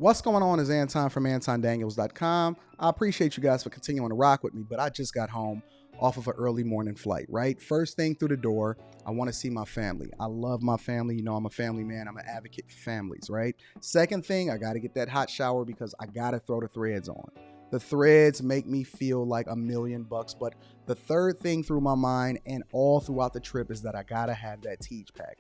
What's going on is Anton from AntonDaniels.com. I appreciate you guys for continuing to rock with me, but I just got home off of an early morning flight, right? First thing through the door, I want to see my family. I love my family. You know, I'm a family man. I'm an advocate for families, right? Second thing, I got to get that hot shower because I got to throw the threads on. The threads make me feel like $1,000,000, but the third thing through my mind and all throughout the trip is that I gotta have that Tej pack.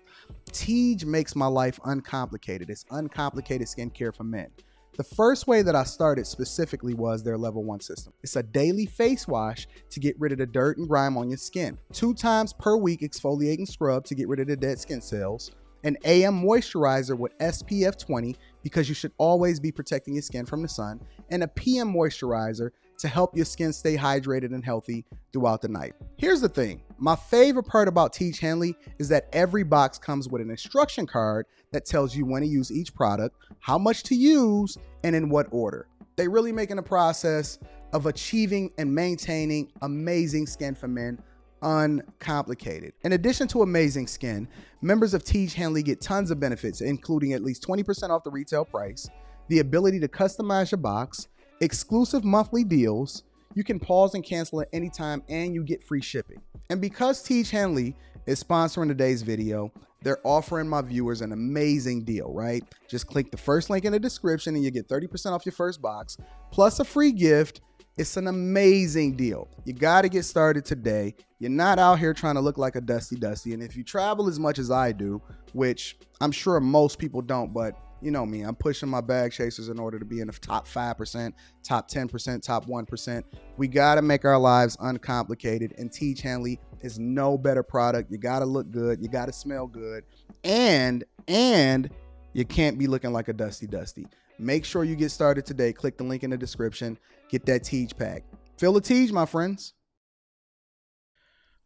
Tej makes my life uncomplicated. It's uncomplicated skincare for men. The first way that I started specifically was their level 1 system. It's a daily face wash to get rid of the dirt and grime on your skin. 2 times per week exfoliating scrub to get rid of the dead skin cells. An AM moisturizer with SPF 20 because you should always be protecting your skin from the sun, and a PM moisturizer to help your skin stay hydrated and healthy throughout the night. Here's the thing. My favorite part about Tej Henley is that every box comes with an instruction card that tells you when to use each product, how much to use, and in what order. They really making the process of achieving and maintaining amazing skin for men uncomplicated. In addition to amazing skin, members of Tej Henley get tons of benefits, including at least 20% off the retail price, the ability to customize your box, exclusive monthly deals, you can pause and cancel at any time, and you get free shipping. And because Tej Henley is sponsoring today's video, they're offering my viewers an amazing deal, right? Just click the first link in the description and you get 30% off your first box, plus a free gift. It's an amazing deal. You got to get started today. You're not out here trying to look like a dusty. And if you travel as much as I do, which I'm sure most people don't, but you know me, I'm pushing my bag chasers in order to be in the top 5%, top 10%, top 1%. We got to make our lives uncomplicated, and Tej Henley is no better product. You got to look good. You got to smell good. And you can't be looking like a dusty. Make sure you get started today. Click the link in the description. Get that Tej pack. Feel the Tej, my friends.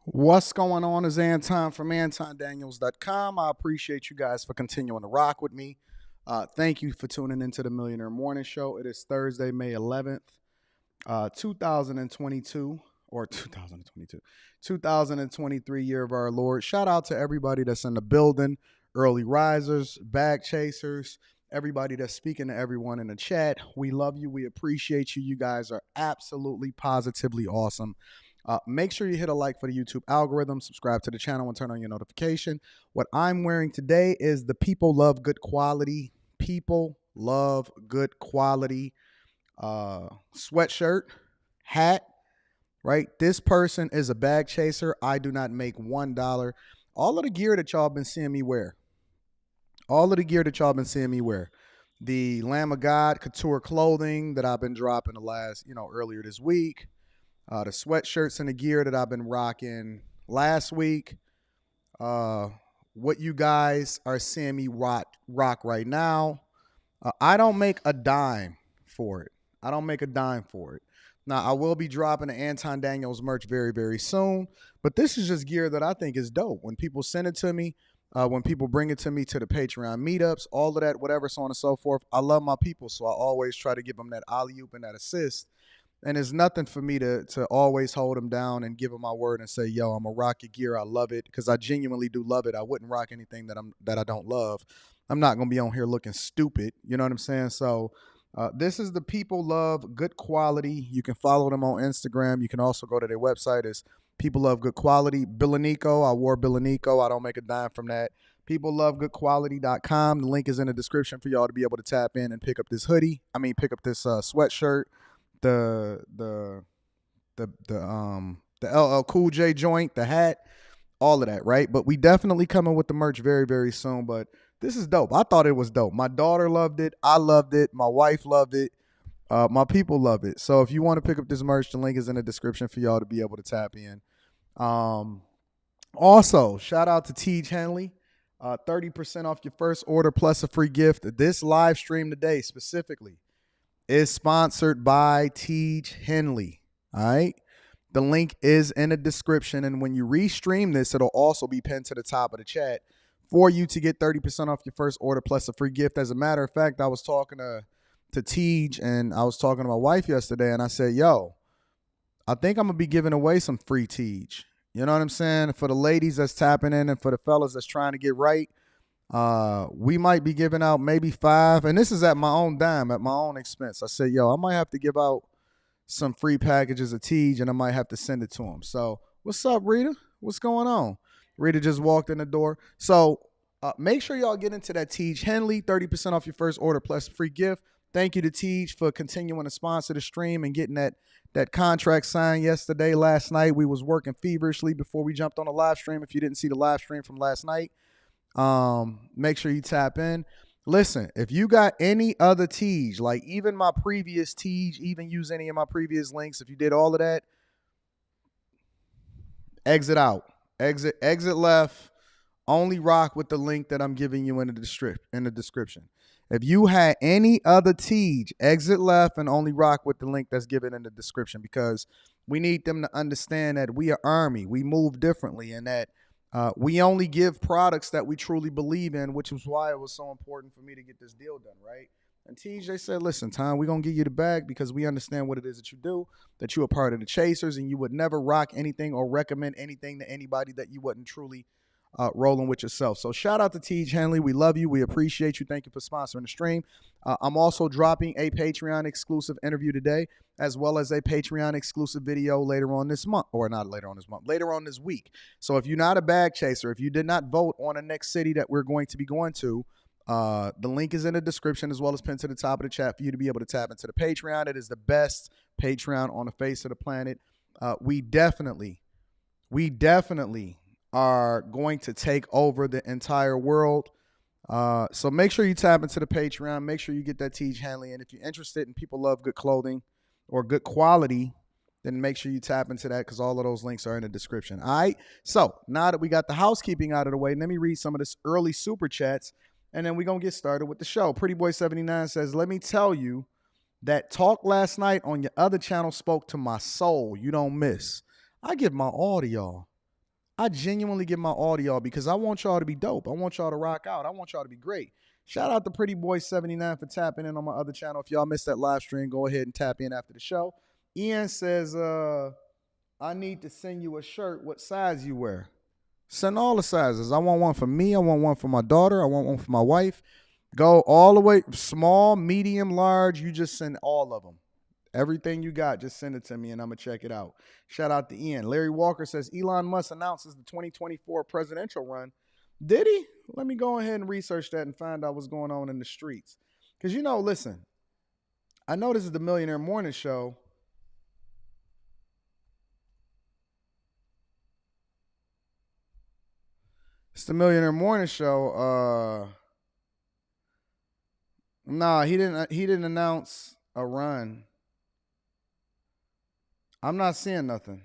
What's going on is Anton from AntonDaniels.com. I appreciate you guys for continuing to rock with me. Thank you for tuning into the Millionaire Morning Show. It is Thursday, May 11th, 2022, or 2023 year of our Lord. Shout out to everybody that's in the building, early risers, bag chasers, everybody that's speaking to everyone in the chat. We love you. We appreciate you. You guys are absolutely positively awesome. Make sure you hit a like for the YouTube algorithm, subscribe to the channel, and turn on your notification. What I'm wearing today is the People Love Good Quality sweatshirt, hat, right? This person is a bag chaser. I do not make $1. All of the gear that y'all been seeing me wear, the Lamb of God couture clothing that I've been dropping the last, earlier this week, the sweatshirts and the gear that I've been rocking last week, what you guys are seeing me rock right now. I don't make a dime for it. Now, I will be dropping the Anton Daniels merch very, very soon, but this is just gear that I think is dope. When people send it to me, when people bring it to me to the Patreon meetups, all of that, whatever, so on and so forth, I love my people, so I always try to give them that alley-oop and that assist. And it's nothing for me to always hold them down and give them my word and say, yo, I'm going to rock your gear. I love it, because I genuinely do love it. I wouldn't rock anything that I don't love. I'm not going to be on here looking stupid. You know what I'm saying? So this is the People Love Good Quality. You can follow them on Instagram. You can also go to their website. It's People Love Good Quality. Billanico. I wore Billanico. I don't make a dime from that. PeopleLoveGoodQuality.com. The link is in the description for y'all to be able to tap in and pick up this pick up this sweatshirt, the LL Cool J joint, the hat, all of that, right? But we definitely coming with the merch very, very soon. But this is dope. I thought it was dope. My daughter loved it. I loved it. My wife loved it. My people love it. So if you want to pick up this merch, the link is in the description for y'all to be able to tap in. Also, shout out to Tej Henley. 30% off your first order plus a free gift. This live stream today specifically is sponsored by Tej Henley. All right. The link is in the description. And when you restream this, it'll also be pinned to the top of the chat for you to get 30% off your first order plus a free gift. As a matter of fact, I was talking to Tej, and I was talking to my wife yesterday, and I said, yo, I think I'm going to be giving away some free Tej. You know what I'm saying? For the ladies that's tapping in and for the fellas that's trying to get right, We might be giving out maybe 5, and this is at my own dime, at my own expense. I said, yo, I might have to give out some free packages of Tej, and I might have to send it to him. So, what's up, Rita? What's going on? Rita just walked in the door. So, make sure y'all get into that Tej Henley, 30% off your first order plus free gift. Thank you to Tej for continuing to sponsor the stream and getting that contract signed yesterday. Last night, we was working feverishly before we jumped on a live stream. If you didn't see the live stream from last night, make sure you tap in. Listen, if you got any other Tej, like even my previous Tej, even use any of my previous links, if you did all of that, exit out. Exit left. Only rock with the link that I'm giving you in the description. If you had any other Tej, exit left and only rock with the link that's given in the description, because we need them to understand that we are Army. We move differently, and that we only give products that we truly believe in, which is why it was so important for me to get this deal done, right? And TJ said, listen, Tom, we're going to give you the bag because we understand what it is that you do, that you're a part of the Chasers, and you would never rock anything or recommend anything to anybody that you wasn't truly rolling with yourself. So shout out to Tej Henley. We love you. We appreciate you. Thank you for sponsoring the stream. I'm also dropping a Patreon exclusive interview today, as well as a Patreon exclusive video later on this month, or not later on this month, later on this week. So if you're not a bag chaser, if you did not vote on the next city that we're going to be going to, the link is in the description as well as pinned to the top of the chat for you to be able to tap into the Patreon. It is the best Patreon on the face of the planet. We definitely are going to take over the entire world. So make sure you tap into the Patreon. Make sure you get that Tej Henley. And if you're interested and people love good clothing or good quality, then make sure you tap into that, because all of those links are in the description. All right. So now that we got the housekeeping out of the way, let me read some of this early super chats, and then we're going to get started with the show. Pretty Boy 79 says, let me tell you that talk last night on your other channel spoke to my soul. You don't miss. I give my all to y'all. I genuinely give my all to y'all because I want y'all to be dope. I want y'all to rock out. I want y'all to be great. Shout out to Pretty Boy 79 for tapping in on my other channel. If y'all missed that live stream, go ahead and tap in after the show. Ian says, I need to send you a shirt. What size you wear? Send all the sizes. I want one for me. I want one for my daughter. I want one for my wife. Go all the way, small, medium, large. You just send all of them. Everything you got, just send it to me and I'm going to check it out. Shout out to Ian. Larry Walker says, Elon Musk announces the 2024 presidential run. Did he? Let me go ahead and research that and find out what's going on in the streets. Because, listen, I know this is the Millionaire Morning Show. It's the Millionaire Morning Show. Nah, he didn't announce a run. I'm not seeing nothing.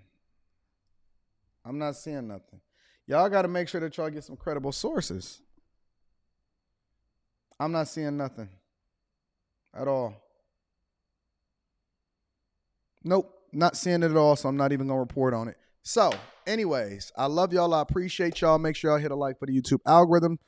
Y'all got to make sure that y'all get some credible sources. I'm not seeing nothing at all. Nope, not seeing it at all, so I'm not even going to report on it. So, anyways, I love y'all. I appreciate y'all. Make sure y'all hit a like for the YouTube algorithm.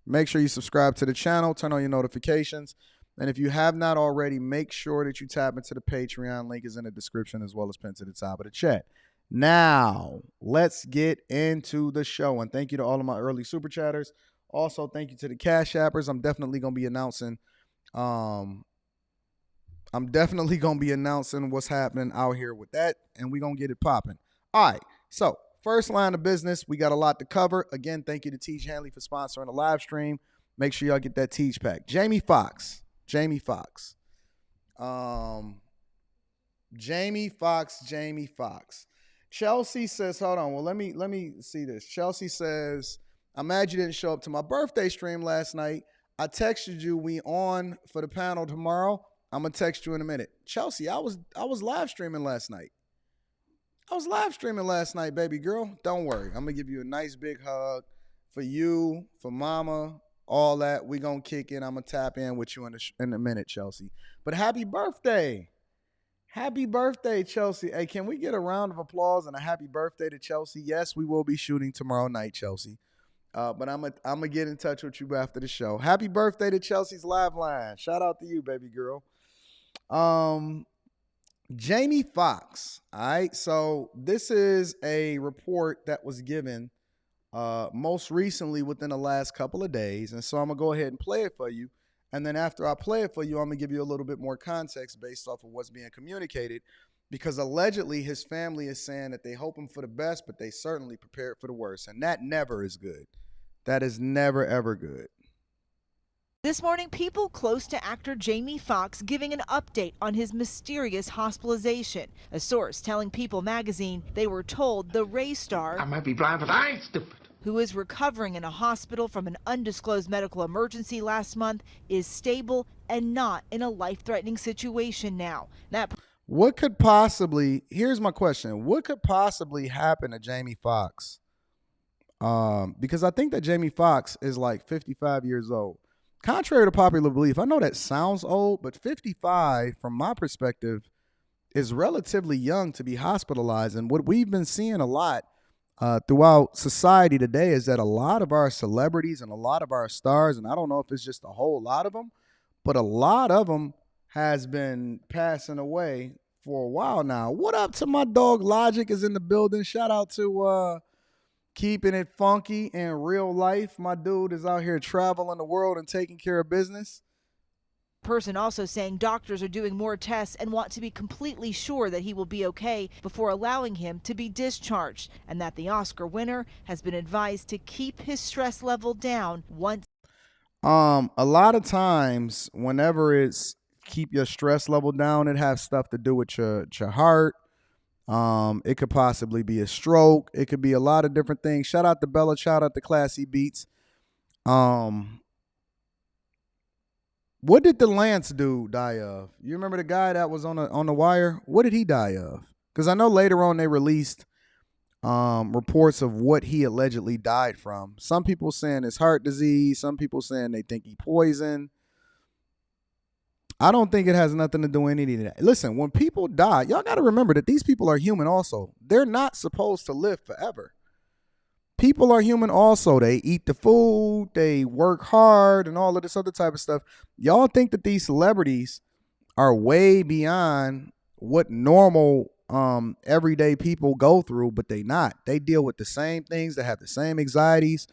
Make sure you subscribe to the channel. Turn on your notifications. And if you have not already, make sure that you tap into the Patreon. Link is in the description as well as pinned to the top of the chat. Now, let's get into the show. And thank you to all of my early super chatters. Also, thank you to the Cash Appers. I'm definitely going to be announcing what's happening out here with that, and we're going to get it popping. All right, so first line of business, we got a lot to cover. Again, thank you to Tej Henley for sponsoring the live stream. Make sure y'all get that Tej pack. Jamie Foxx. Chelsea says, hold on. Well, let me see this. Chelsea says, I'm mad you didn't show up to my birthday stream last night. I texted you. We on for the panel tomorrow. I'm gonna text you in a minute. Chelsea, I was live streaming last night. Baby girl. Don't worry. I'm gonna give you a nice big hug for you, for mama, all that. We gonna kick in. I'm gonna tap in with you in a minute, Chelsea. But happy birthday. Happy birthday, Chelsea. Hey, can we get a round of applause and a happy birthday to Chelsea? Yes, we will be shooting tomorrow night, Chelsea. But I'm gonna get in touch with you after the show. Happy birthday to Chelsea's live line. Shout out to you, baby girl. Jamie Foxx. All right. So this is a report that was given most recently within the last couple of days. And so I'm going to go ahead and play it for you. And then after I play it for you, I'm going to give you a little bit more context based off of what's being communicated. Because allegedly his family is saying that they hope him for the best, but they certainly prepared for the worst. And that never is good. That is never, ever good. This morning, people close to actor Jamie Foxx giving an update on his mysterious hospitalization. A source telling People magazine they were told the race star, I might be blind, but I ain't stupid, who is recovering in a hospital from an undisclosed medical emergency last month, is stable and not in a life-threatening situation now. What could possibly, here's my question, what could possibly happen to Jamie Foxx? Because I think that Jamie Foxx is like 55 years old. Contrary to popular belief, I know that sounds old, but 55, from my perspective, is relatively young to be hospitalized. And what we've been seeing a lot throughout society today is that a lot of our celebrities and a lot of our stars, and I don't know if it's just a whole lot of them, but a lot of them has been passing away for a while now. What up to my dog Logic is in the building. Shout out to keeping it funky in real life. My dude is out here traveling the world and taking care of business. Person also saying doctors are doing more tests and want to be completely sure that he will be okay before allowing him to be discharged, and that the Oscar winner has been advised to keep his stress level down once. A lot of times whenever it's keep your stress level down, it has stuff to do with your heart. It could possibly be a stroke. It could be a lot of different things. Shout out to Bella. Shout out to Classy Beats. What did the Lance dude die of? You remember the guy that was on the wire? What did he die of? Because I know later on they released reports of what he allegedly died from. Some people saying it's heart disease. Some people saying they think he poisoned. I don't think it has nothing to do with any of that. Listen, when people die, y'all got to remember that these people are human also. They're not supposed to live forever. People are human also. They eat the food, they work hard, and all of this other type of stuff. Y'all think that these celebrities are way beyond what normal everyday people go through, but they not. They deal with the same things. They have the same anxieties.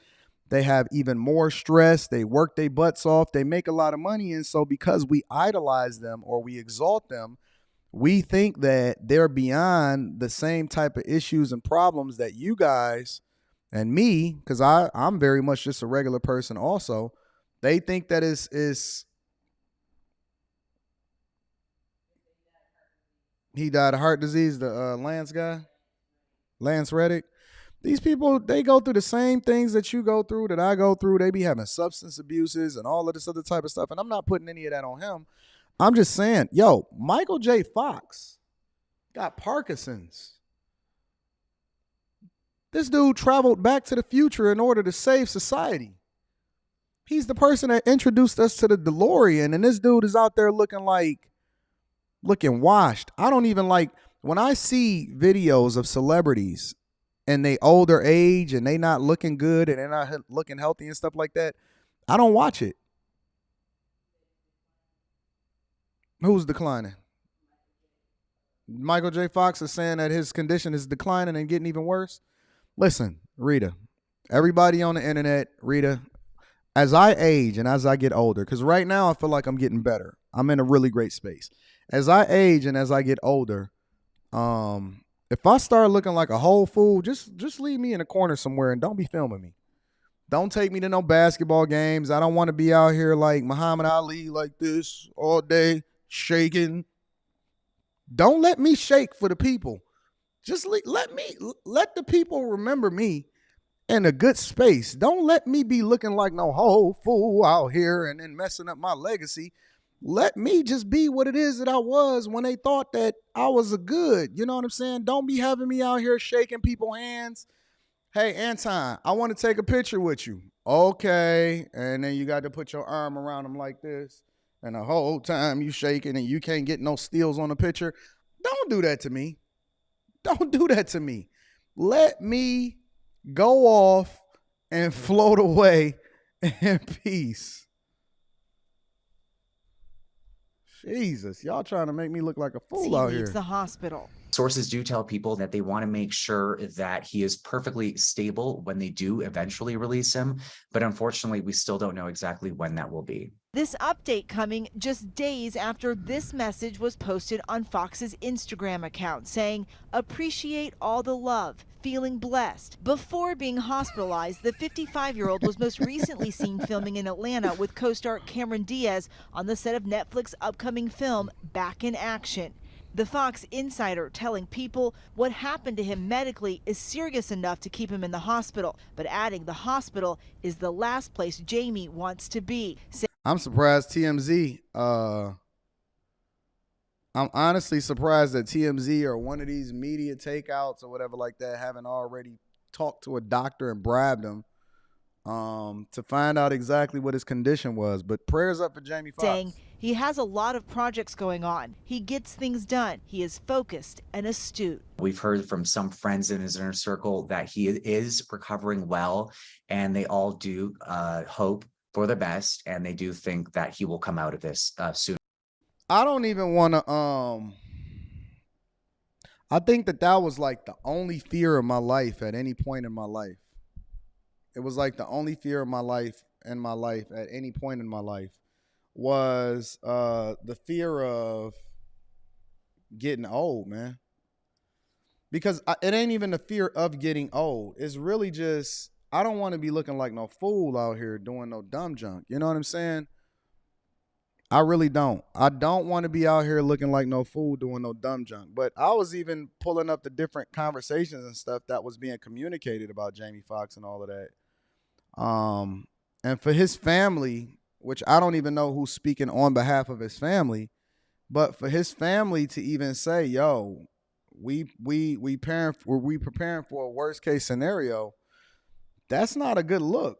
They have even more stress. They work their butts off. They make a lot of money. And so because we idolize them or we exalt them, we think that they're beyond the same type of issues and problems that you guys and me, because I'm very much just a regular person also. They think that is he died of heart disease, the Lance guy, Lance Reddick. These people, they go through the same things that you go through, that I go through. They be having substance abuses and all of this other type of stuff. And I'm not putting any of that on him. I'm just saying, yo, Michael J. Fox got Parkinson's. This dude traveled back to the future in order to save society. He's the person that introduced us to the DeLorean. And this dude is out there looking washed. I don't even like, when I see videos of celebrities and they older age and they not looking good and they're not looking healthy and stuff like that, I don't watch it. Who's declining? Michael J. Fox is saying that his condition is declining and getting even worse. Listen, Rita, everybody on the internet, Rita, as I age and as I get older, because right now I feel like I'm getting better. I'm in a really great space. As I age and as I get older, if I start looking like a whole fool, just leave me in a corner somewhere and don't be filming me. Don't take me to no basketball games. I don't want to be out here like Muhammad Ali like this all day shaking. Don't let me shake for the people. Just let the people remember me in a good space. Don't let me be looking like no whole fool out here and then messing up my legacy. Let me just be what it is that I was when they thought that I was a good. You know what I'm saying? Don't be having me out here shaking people's hands. Hey, Anton, I want to take a picture with you. Okay. And then you got to put your arm around them like this. And the whole time you shaking and you can't get no steals on the picture. Don't do that to me. Don't do that to me. Let me go off and float away in peace. Jesus, y'all trying to make me look like a fool he out leaves here. the hospital. Sources do tell people that they want to make sure that he is perfectly stable when they do eventually release him. But unfortunately, we still don't know exactly when that will be. This update coming just days after this message was posted on Fox's Instagram account saying, "Appreciate all the love, feeling blessed." Before being hospitalized, the 55-year-old was most recently seen filming in Atlanta with co-star Cameron Diaz on the set of Netflix's upcoming film Back in Action. The Fox insider telling People what happened to him medically is serious enough to keep him in the hospital, but adding the hospital is the last place Jamie wants to be. I'm surprised TMZ. I'm honestly surprised that TMZ or one of these media takeouts or whatever like that haven't already talked to a doctor and bribed him to find out exactly what his condition was. But prayers up for Jamie Foxx. Saying he has a lot of projects going on. He gets things done. He is focused and astute. We've heard from some friends in his inner circle that he is recovering well, and they all do hope for the best, and they do think that he will come out of this soon. I don't even want to. I think that was like the only fear of my life at any point in my life. It was like the only fear of my life at any point in my life was the fear of getting old, man. Because it ain't even the fear of getting old. It's really just, I don't want to be looking like no fool out here doing no dumb junk. You know what I'm saying? I really don't. I don't want to be out here looking like no fool doing no dumb junk. But I was even pulling up the different conversations and stuff that was being communicated about Jamie Foxx and all of that. And for his family, which I don't even know who's speaking on behalf of his family, but for his family to even say, "Yo, we preparing for a worst case scenario," that's not a good look.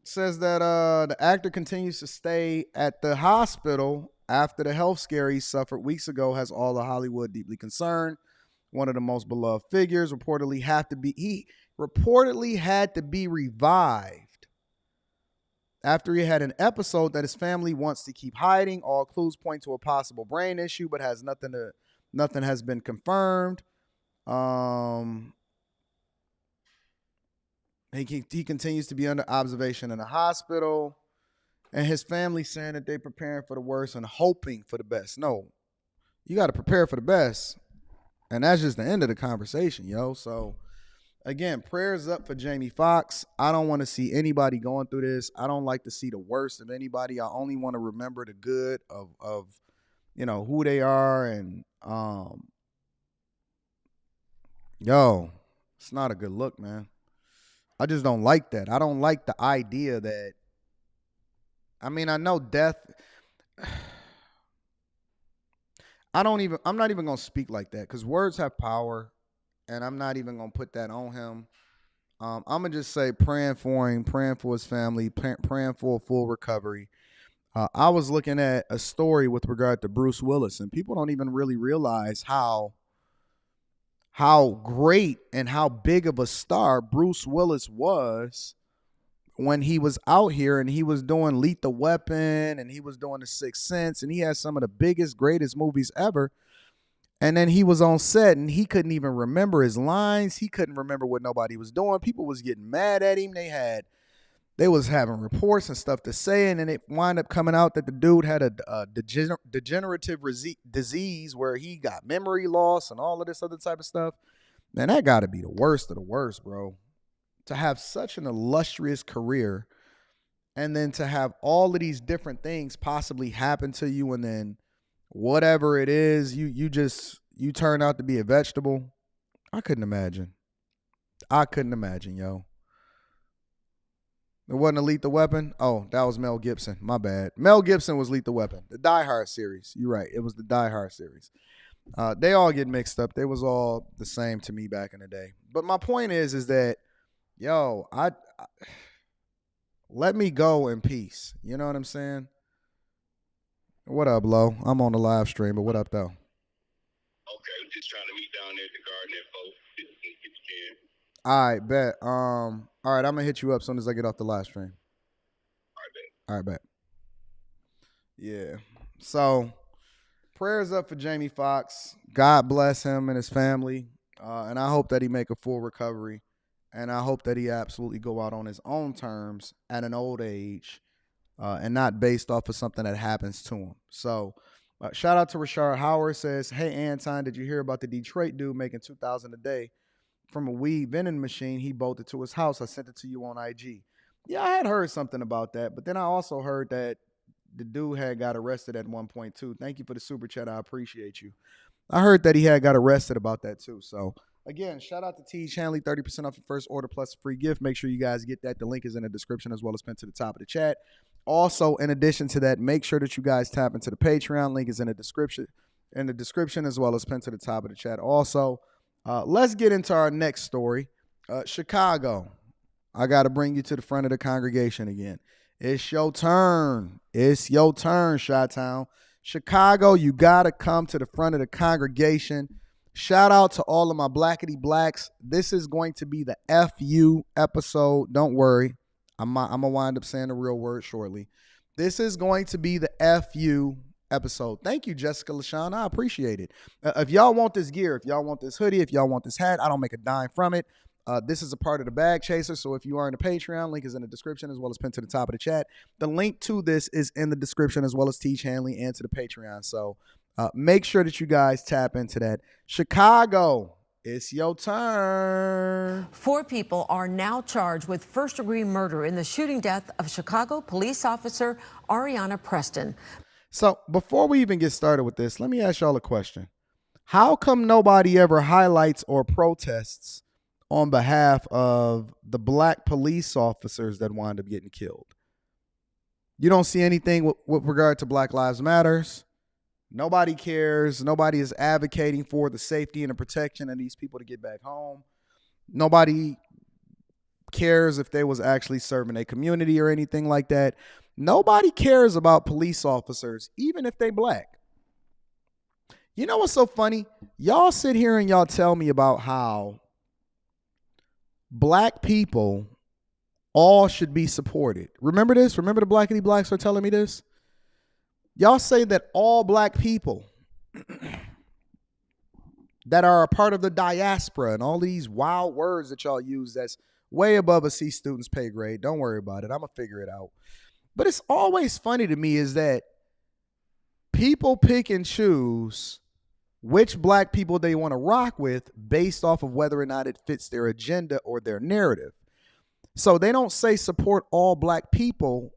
It says that the actor continues to stay at the hospital after the health scare he suffered weeks ago has all of Hollywood deeply concerned. One of the most beloved figures reportedly had to be revived after he had an episode that his family wants to keep hiding. All clues point to a possible brain issue, but nothing has been confirmed. He continues to be under observation in the hospital, and his family saying that they're preparing for the worst and hoping for the best. No, you got to prepare for the best, and that's just the end of the conversation, yo. So again, prayers up for Jamie Foxx. I don't want to see anybody going through this. I don't like to see the worst of anybody. I only want to remember the good of who they are, and it's not a good look, man. I just don't like that. I don't like the idea that, I mean, I know death. I'm not even going to speak like that because words have power, and I'm not even going to put that on him. I'm going to just say praying for him, praying for his family, praying for a full recovery. I was looking at a story with regard to Bruce Willis, and people don't even really realize how great and how big of a star Bruce Willis was when he was out here and he was doing Lethal Weapon and he was doing The Sixth Sense and he had some of the biggest, greatest movies ever. And then he was on set and he couldn't even remember his lines. He couldn't remember what nobody was doing. People was getting mad at him. They was having reports and stuff to say, and then it wound up coming out that the dude had a degenerative disease where he got memory loss and all of this other type of stuff. Man, that got to be the worst of the worst, bro. To have such an illustrious career and then to have all of these different things possibly happen to you, and then whatever it is, you turn out to be a vegetable. I couldn't imagine, yo. It wasn't a Lethal Weapon? Oh, that was Mel Gibson. My bad. Mel Gibson was Lethal Weapon. The Die Hard series. You're right. It was the Die Hard series. They all get mixed up. They was all the same to me back in the day. But my point is that, yo, I let me go in peace. You know what I'm saying? What up, Lo? I'm on the live stream, but what up, though? Okay, I'm just trying to meet down there at the garden at 4. If you can. All right, bet. All right, I'm gonna hit you up as soon as I get off the live stream. All right, bet. All right, bet. Yeah. So prayers up for Jamie Foxx. God bless him and his family. And I hope that he make a full recovery. And I hope that he absolutely go out on his own terms at an old age and not based off of something that happens to him. So shout out to Rashard Howard, says, hey, Anton, did you hear about the Detroit dude making $2,000 a day from a weed vending machine he bolted to his house? I sent it to you on IG. Yeah, I had heard something about that. But then I also heard that the dude had got arrested at one point too. Thank you for the super chat. I appreciate you. I heard that he had got arrested about that too. So again, shout out to T. Hanley, 30% off your first order plus a free gift. Make sure you guys get that. The link is in the description as well as pinned to the top of the chat. Also, in addition to that, make sure that you guys tap into the Patreon. Link is in the description as well as pinned to the top of the chat. Also, let's get into our next story. Chicago. I got to bring you to the front of the congregation again. It's your turn. It's your turn, Chi-Town. Chicago, you got to come to the front of the congregation. Shout out to all of my blackity blacks. This is going to be the FU episode. Don't worry. I'm going to wind up saying the real word shortly. This is going to be the FU episode. Thank you, Jessica LaShawn. I appreciate it. If y'all want this gear, if y'all want this hoodie, if y'all want this hat, I don't make a dime from it. This is a part of the Bag Chaser, so if you are in the Patreon, link is in the description as well as pinned to the top of the chat. The link to this is in the description as well as Teach Hanley and to the Patreon. So make sure that you guys tap into that. Chicago, it's your turn. 4 people are now charged with first-degree murder in the shooting death of Chicago police officer Ariana Preston. So before we even get started with this, let me ask y'all a question. How come nobody ever highlights or protests on behalf of the black police officers that wind up getting killed? You don't see anything with regard to Black Lives Matters. Nobody cares. Nobody is advocating for the safety and the protection of these people to get back home. Nobody cares if they was actually serving a community or anything like that. Nobody cares about police officers, even if they black. You know what's so funny? Y'all sit here and y'all tell me about how black people all should be supported. Remember this? Remember the blackity blacks are telling me this? Y'all say that all black people that are a part of the diaspora and all these wild words that y'all use that's way above a C student's pay grade. Don't worry about it. I'm going to figure it out. But it's always funny to me is that people pick and choose which black people they want to rock with based off of whether or not it fits their agenda or their narrative. So they don't say support all black people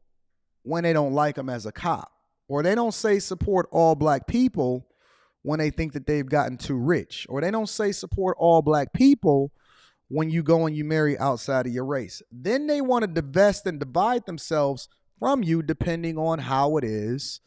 when they don't like them as a cop. Or they don't say support all black people when they think that they've gotten too rich. Or they don't say support all black people when you go and you marry outside of your race. Then they want to divest and divide themselves from you depending on how it is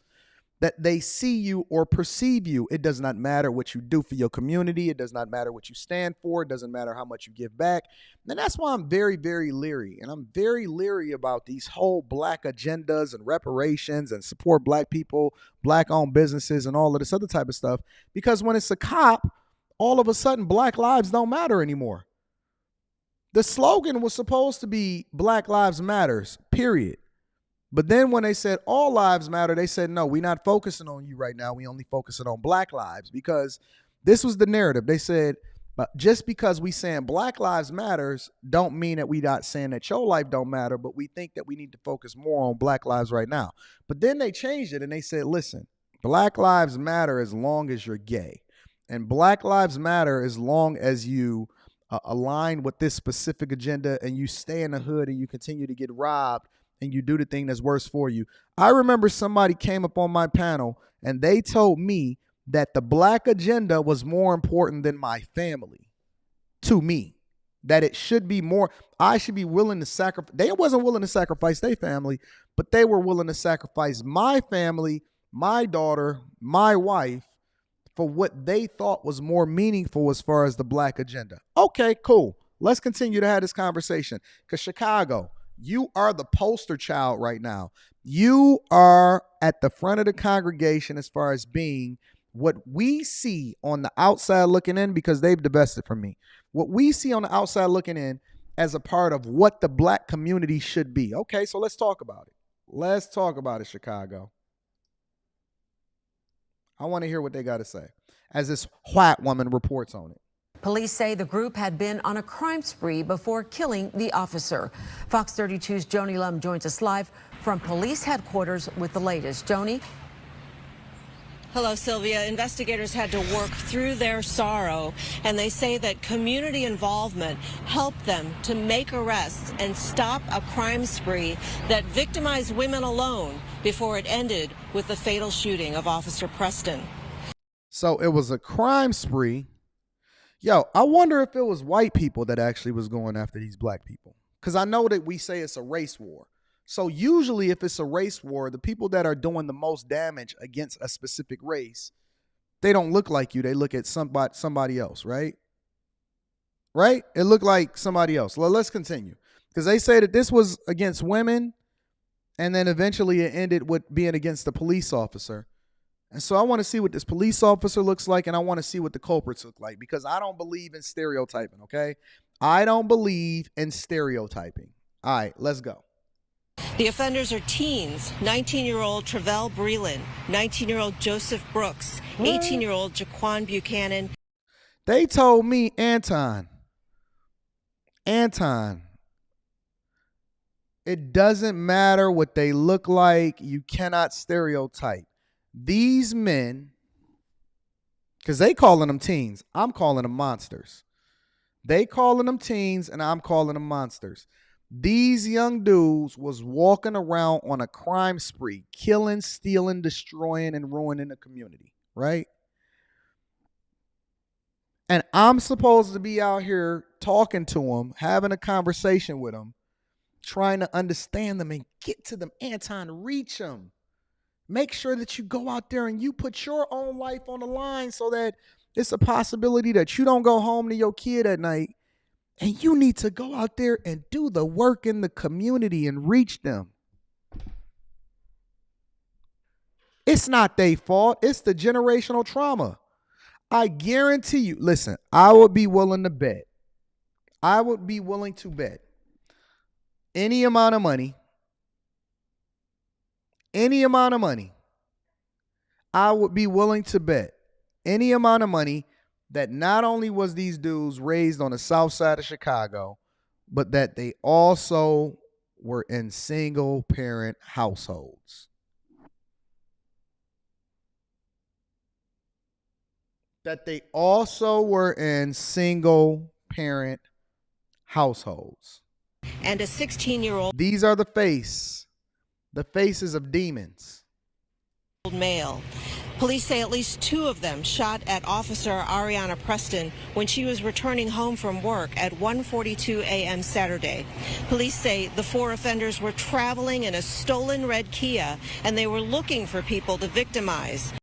that they see you or perceive you. It does not matter what you do for your community. It does not matter what you stand for. It doesn't matter how much you give back. And that's why I'm very, very leery. And I'm very leery about these whole black agendas and reparations and support black people, black-owned businesses, and all of this other type of stuff. Because when it's a cop, all of a sudden black lives don't matter anymore. The slogan was supposed to be Black Lives Matters, period. But then when they said all lives matter, they said, no, we're not focusing on you right now. We only focusing on black lives, because this was the narrative. They said, just because we saying Black Lives Matters don't mean that we not saying that your life don't matter, but we think that we need to focus more on black lives right now. But then they changed it and they said, listen, Black Lives Matter as long as you're gay, and Black Lives Matter as long as you align with this specific agenda and you stay in the hood and you continue to get robbed and you do the thing that's worse for you. I remember somebody came up on my panel and they told me that the black agenda was more important than my family to me, that it should be more, I should be willing to sacrifice. They wasn't willing to sacrifice their family, but they were willing to sacrifice my family, my daughter, my wife for what they thought was more meaningful as far as the black agenda. Okay, cool. Let's continue to have this conversation, because Chicago, you are the poster child right now. You are at the front of the congregation as far as being what we see on the outside looking in, because they've divested from me. What we see on the outside looking in as a part of what the black community should be. Okay, so let's talk about it. Let's talk about it, Chicago. I want to hear what they got to say as this white woman reports on it. Police say the group had been on a crime spree before killing the officer. Fox 32's Joni Lum joins us live from police headquarters with the latest. Joni? Hello, Sylvia. Investigators had to work through their sorrow, and they say that community involvement helped them to make arrests and stop a crime spree that victimized women alone before it ended with the fatal shooting of Officer Preston. So it was a crime spree. Yo, I wonder if it was white people that actually was going after these black people. Because I know that we say it's a race war. So usually if it's a race war, the people that are doing the most damage against a specific race, they don't look like you. They look at somebody else, right? Right? It looked like somebody else. Well, let's continue. Because they say that this was against women, and then eventually it ended with being against the police officer. And so I want to see what this police officer looks like, and I want to see what the culprits look like, because I don't believe in stereotyping, okay? I don't believe in stereotyping. All right, let's go. The offenders are teens: 19-year-old Travell Breland, 19-year-old Joseph Brooks, 18-year-old Jaquan Buchanan. They told me, Anton, it doesn't matter what they look like. You cannot stereotype. These men, because they calling them teens, I'm calling them monsters. They calling them teens, and I'm calling them monsters. These young dudes was walking around on a crime spree, killing, stealing, destroying, and ruining the community, right? And I'm supposed to be out here talking to them, having a conversation with them, trying to understand them and get to them. Anton, reach them. Make sure that you go out there and you put your own life on the line so that it's a possibility that you don't go home to your kid at night. And you need to go out there and do the work in the community and reach them. It's not their fault. It's the generational trauma. I guarantee you. Listen, I would be willing to bet. I would be willing to bet any amount of money. Any amount of money. I would be willing to bet any amount of money that not only was these dudes raised on the south side of Chicago, but that they also were in single parent households. That they also were in single parent households. And a 16-year-old These are the faces of demons. male. Police say at least 2 of them shot at Officer Ariana Preston when she was returning home from work at 1:42 a.m. Saturday. Police say the 4 offenders were traveling in a stolen red Kia, and they were looking for people to victimize.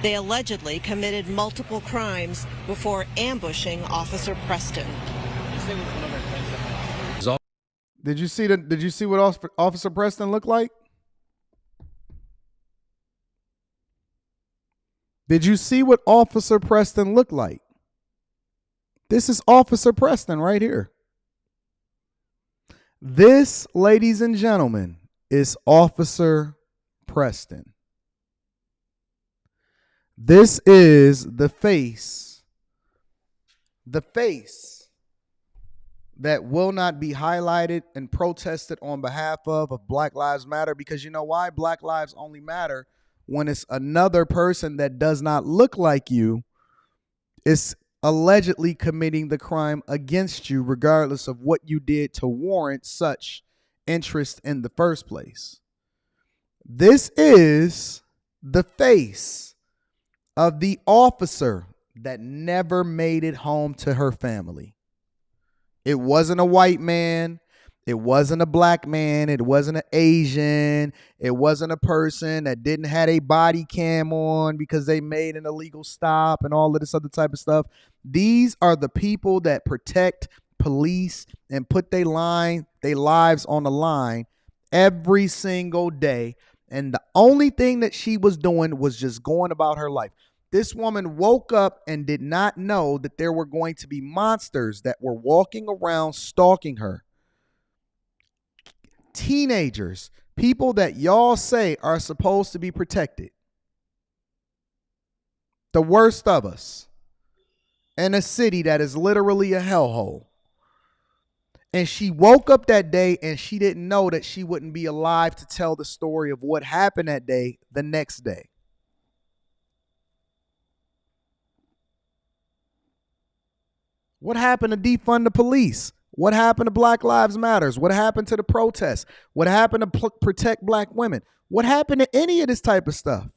They allegedly committed multiple crimes before ambushing Officer Preston. Did you see what Officer Preston looked like? Did you see what Officer Preston looked like? This is Officer Preston right here. This, ladies and gentlemen, is Officer Preston. This is the face that will not be highlighted and protested on behalf of Black Lives Matter, because you know why? Black lives only matter when it's another person that does not look like you is allegedly committing the crime against you, regardless of what you did to warrant such interest in the first place. This is the face of the officer that never made it home to her family. It wasn't a white man. It wasn't a black man. It wasn't an Asian. It wasn't a person that didn't have a body cam on because they made an illegal stop and all of this other type of stuff. These are the people that protect police and put their lives on the line every single day. And the only thing that she was doing was just going about her life. This woman woke up and did not know that there were going to be monsters that were walking around stalking her. teenagers, people that y'all say are supposed to be protected, the worst of us, in a city that is literally a hellhole. And she woke up that day and she didn't know that she wouldn't be alive to tell the story of what happened that day the next day. What happened to defund the police? What happened to Black Lives Matters? What happened to the protests? What happened to protect black women? What happened to any of this type of stuff?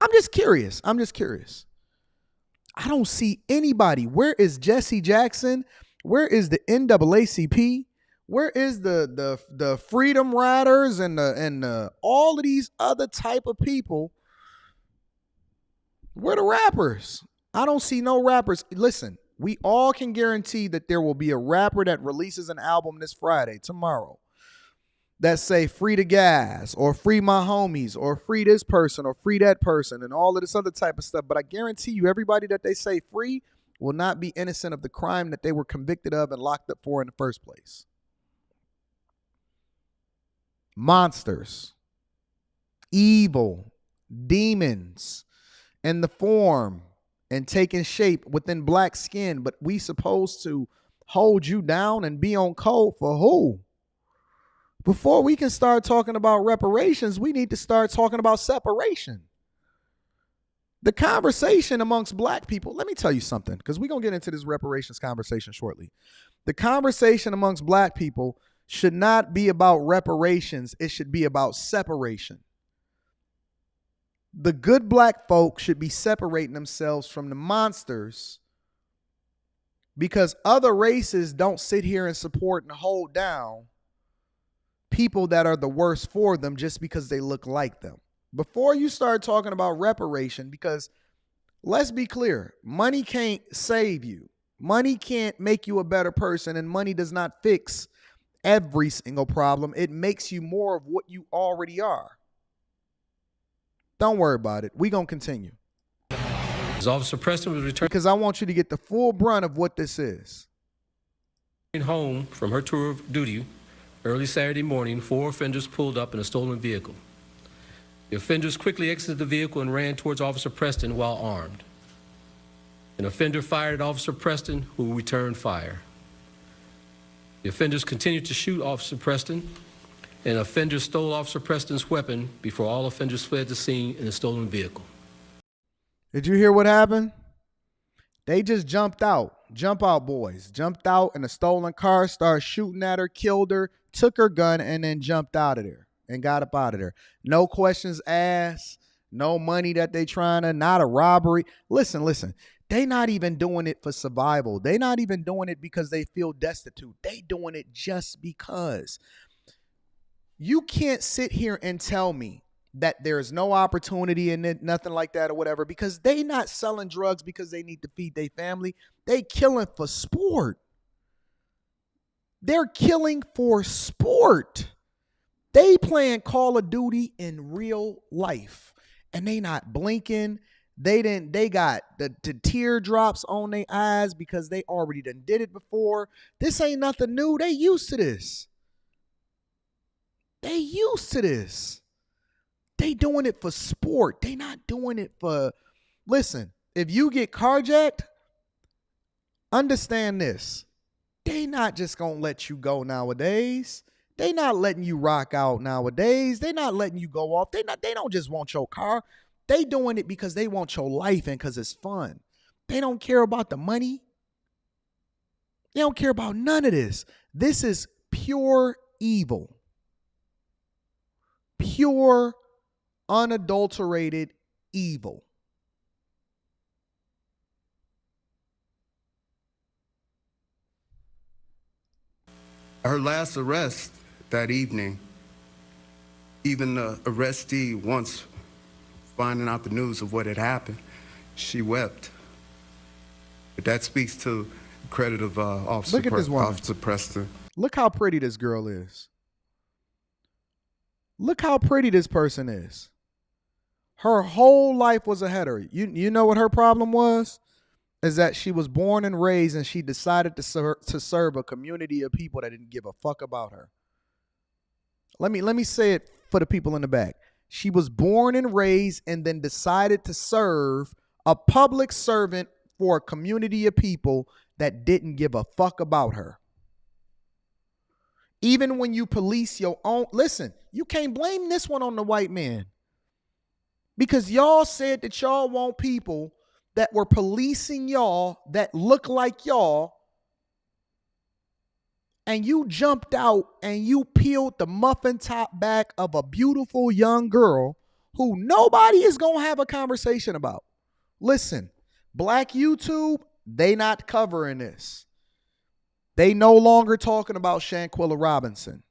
I'm just curious. I don't see anybody. Where is Jesse Jackson? Where is the NAACP? Where is the Freedom Riders and all of these other type of people? Where the rappers? I don't see no rappers. Listen, we all can guarantee that there will be a rapper that releases an album this Friday, tomorrow, that say free the gas or free my homies or free this person or free that person and all of this other type of stuff. But I guarantee you, everybody that they say free will not be innocent of the crime that they were convicted of and locked up for in the first place. Monsters, evil, demons in the form and taking shape within black skin, but we supposed to hold you down and be on code for who? Before we can start talking about reparations, we need to start talking about separation. The conversation amongst black people, let me tell you something, because we're going to get into this reparations conversation shortly. The conversation amongst black people should not be about reparations. It should be about separation. The good black folk should be separating themselves from the monsters, because other races don't sit here and support and hold down people that are the worst for them just because they look like them. Before you start talking about reparation, because let's be clear, money can't save you. Money can't make you a better person, and money does not fix every single problem. It makes you more of what you already are. Don't worry about it. We're going to continue. Officer Preston was returning because I want you to get the full brunt of what this is. Home from her tour of duty early Saturday morning. 4 offenders pulled up in a stolen vehicle. The offenders quickly exited the vehicle and ran towards Officer Preston while armed. An offender fired at Officer Preston, who returned fire. The offenders continued to shoot Officer Preston. An offender stole Officer Preston's weapon before all offenders fled the scene in a stolen vehicle. Did you hear what happened? They just jumped out. Jump out boys. Jumped out in a stolen car, started shooting at her, killed her, took her gun, and then jumped out of there and got up out of there. No questions asked. No money that they trying to, not a robbery. Listen. They not even doing it for survival. They not even doing it because they feel destitute. They doing it just because. You can't sit here and tell me that there's no opportunity in it, nothing like that or whatever, because they not selling drugs because they need to feed their family. They killing for sport. They're killing for sport. They playing Call of Duty in real life, and they not blinking. They got the teardrops on their eyes because they already done did it before. This ain't nothing new. They used to this. They used to this. They doing it for sport. They not doing it for, listen, if you get carjacked, understand this. They not just going to let you go nowadays. They not letting you rock out nowadays. They not letting you go off. They don't just want your car. They doing it because they want your life and because it's fun. They don't care about the money. They don't care about none of this. This is pure evil. Pure, unadulterated evil. Her last arrest that evening, even the arrestee, once finding out the news of what had happened, she wept. But that speaks to the credit of Officer Preston. Look how pretty this girl is. Look how pretty this person is. Her whole life was ahead of her. You know what her problem was? is that she was born and raised and she decided to serve a community of people that didn't give a fuck about her. Let me say it for the people in the back. She was born and raised and then decided to serve a public servant for a community of people that didn't give a fuck about her. Even when you police your own, listen, you can't blame this one on the white man. Because y'all said that y'all want people that were policing y'all that look like y'all, and you jumped out and you peeled the muffin top back of a beautiful young girl who nobody is going to have a conversation about. Listen, Black YouTube, they not covering this. They no longer talking about Shanquilla Robinson.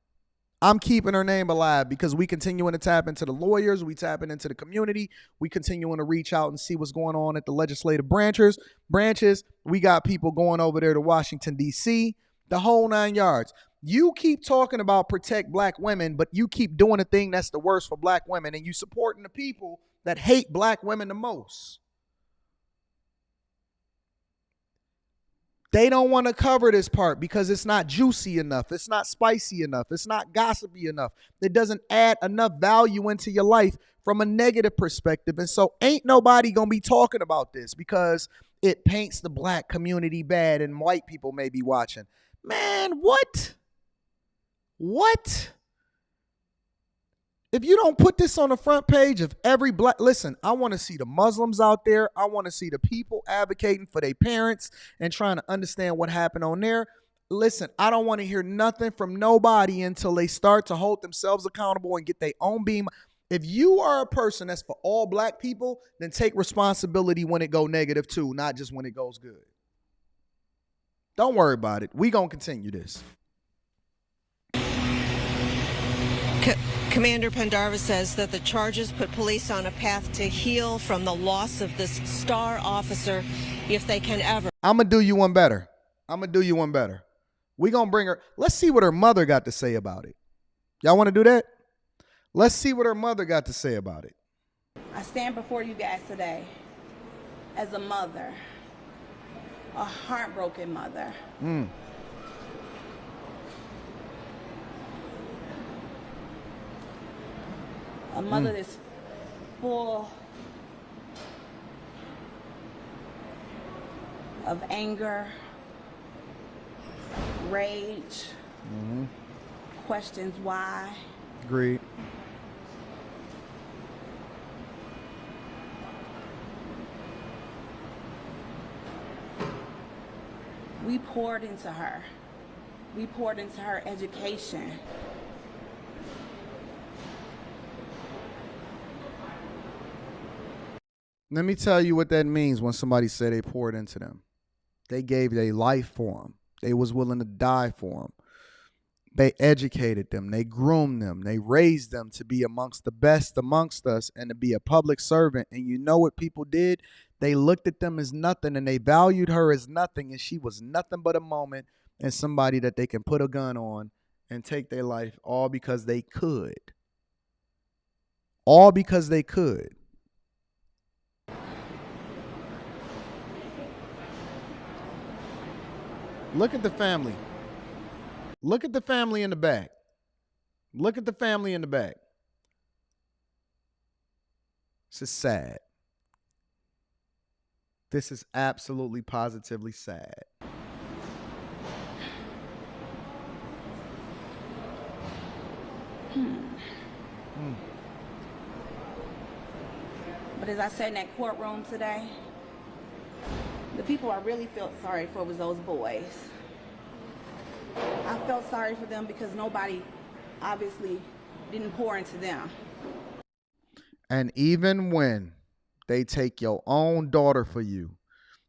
I'm keeping her name alive because we continuing to tap into the lawyers. We tapping into the community. We continuing to reach out and see what's going on at the legislative branches. We got people going over there to Washington, D.C., the whole 9 yards. You keep talking about protect black women, but you keep doing the thing that's the worst for black women, and you supporting the people that hate black women the most. They don't want to cover this part because it's not juicy enough. It's not spicy enough. It's not gossipy enough. It doesn't add enough value into your life from a negative perspective. And so ain't nobody going to be talking about this because it paints the black community bad and white people may be watching. Man, what? What? If you don't put this on the front page of every black, listen, I want to see the Muslims out there. I want to see the people advocating for their parents and trying to understand what happened on there. Listen, I don't want to hear nothing from nobody until they start to hold themselves accountable and get their own beam. If you are a person that's for all black people, then take responsibility when it go negative too, not just when it goes good. Don't worry about it. We gonna continue this. Commander Pendarvis says that the charges put police on a path to heal from the loss of this star officer if they can ever. I'm going to do you one better. We going to bring her. Let's see what her mother got to say about it. Y'all want to do that? Let's see what her mother got to say about it. I stand before you guys today as a mother, a heartbroken mother. A mother that's full of anger, rage, questions why. Agreed. We poured into her. We poured into her education. Let me tell you what that means when somebody said they poured into them. They gave their life for them. They was willing to die for them. They educated them. They groomed them. They raised them to be amongst the best amongst us and to be a public servant. And you know what people did? They looked at them as nothing and they valued her as nothing. And she was nothing but a moment and somebody that they can put a gun on and take their life all because they could. All because they could. Look at the family. Look at the family in the back. Look at the family in the back. This is sad. This is absolutely positively sad. But as I said in that courtroom today, the people I really felt sorry for was those boys. I felt sorry for them because nobody obviously didn't pour into them. And even when they take your own daughter for you,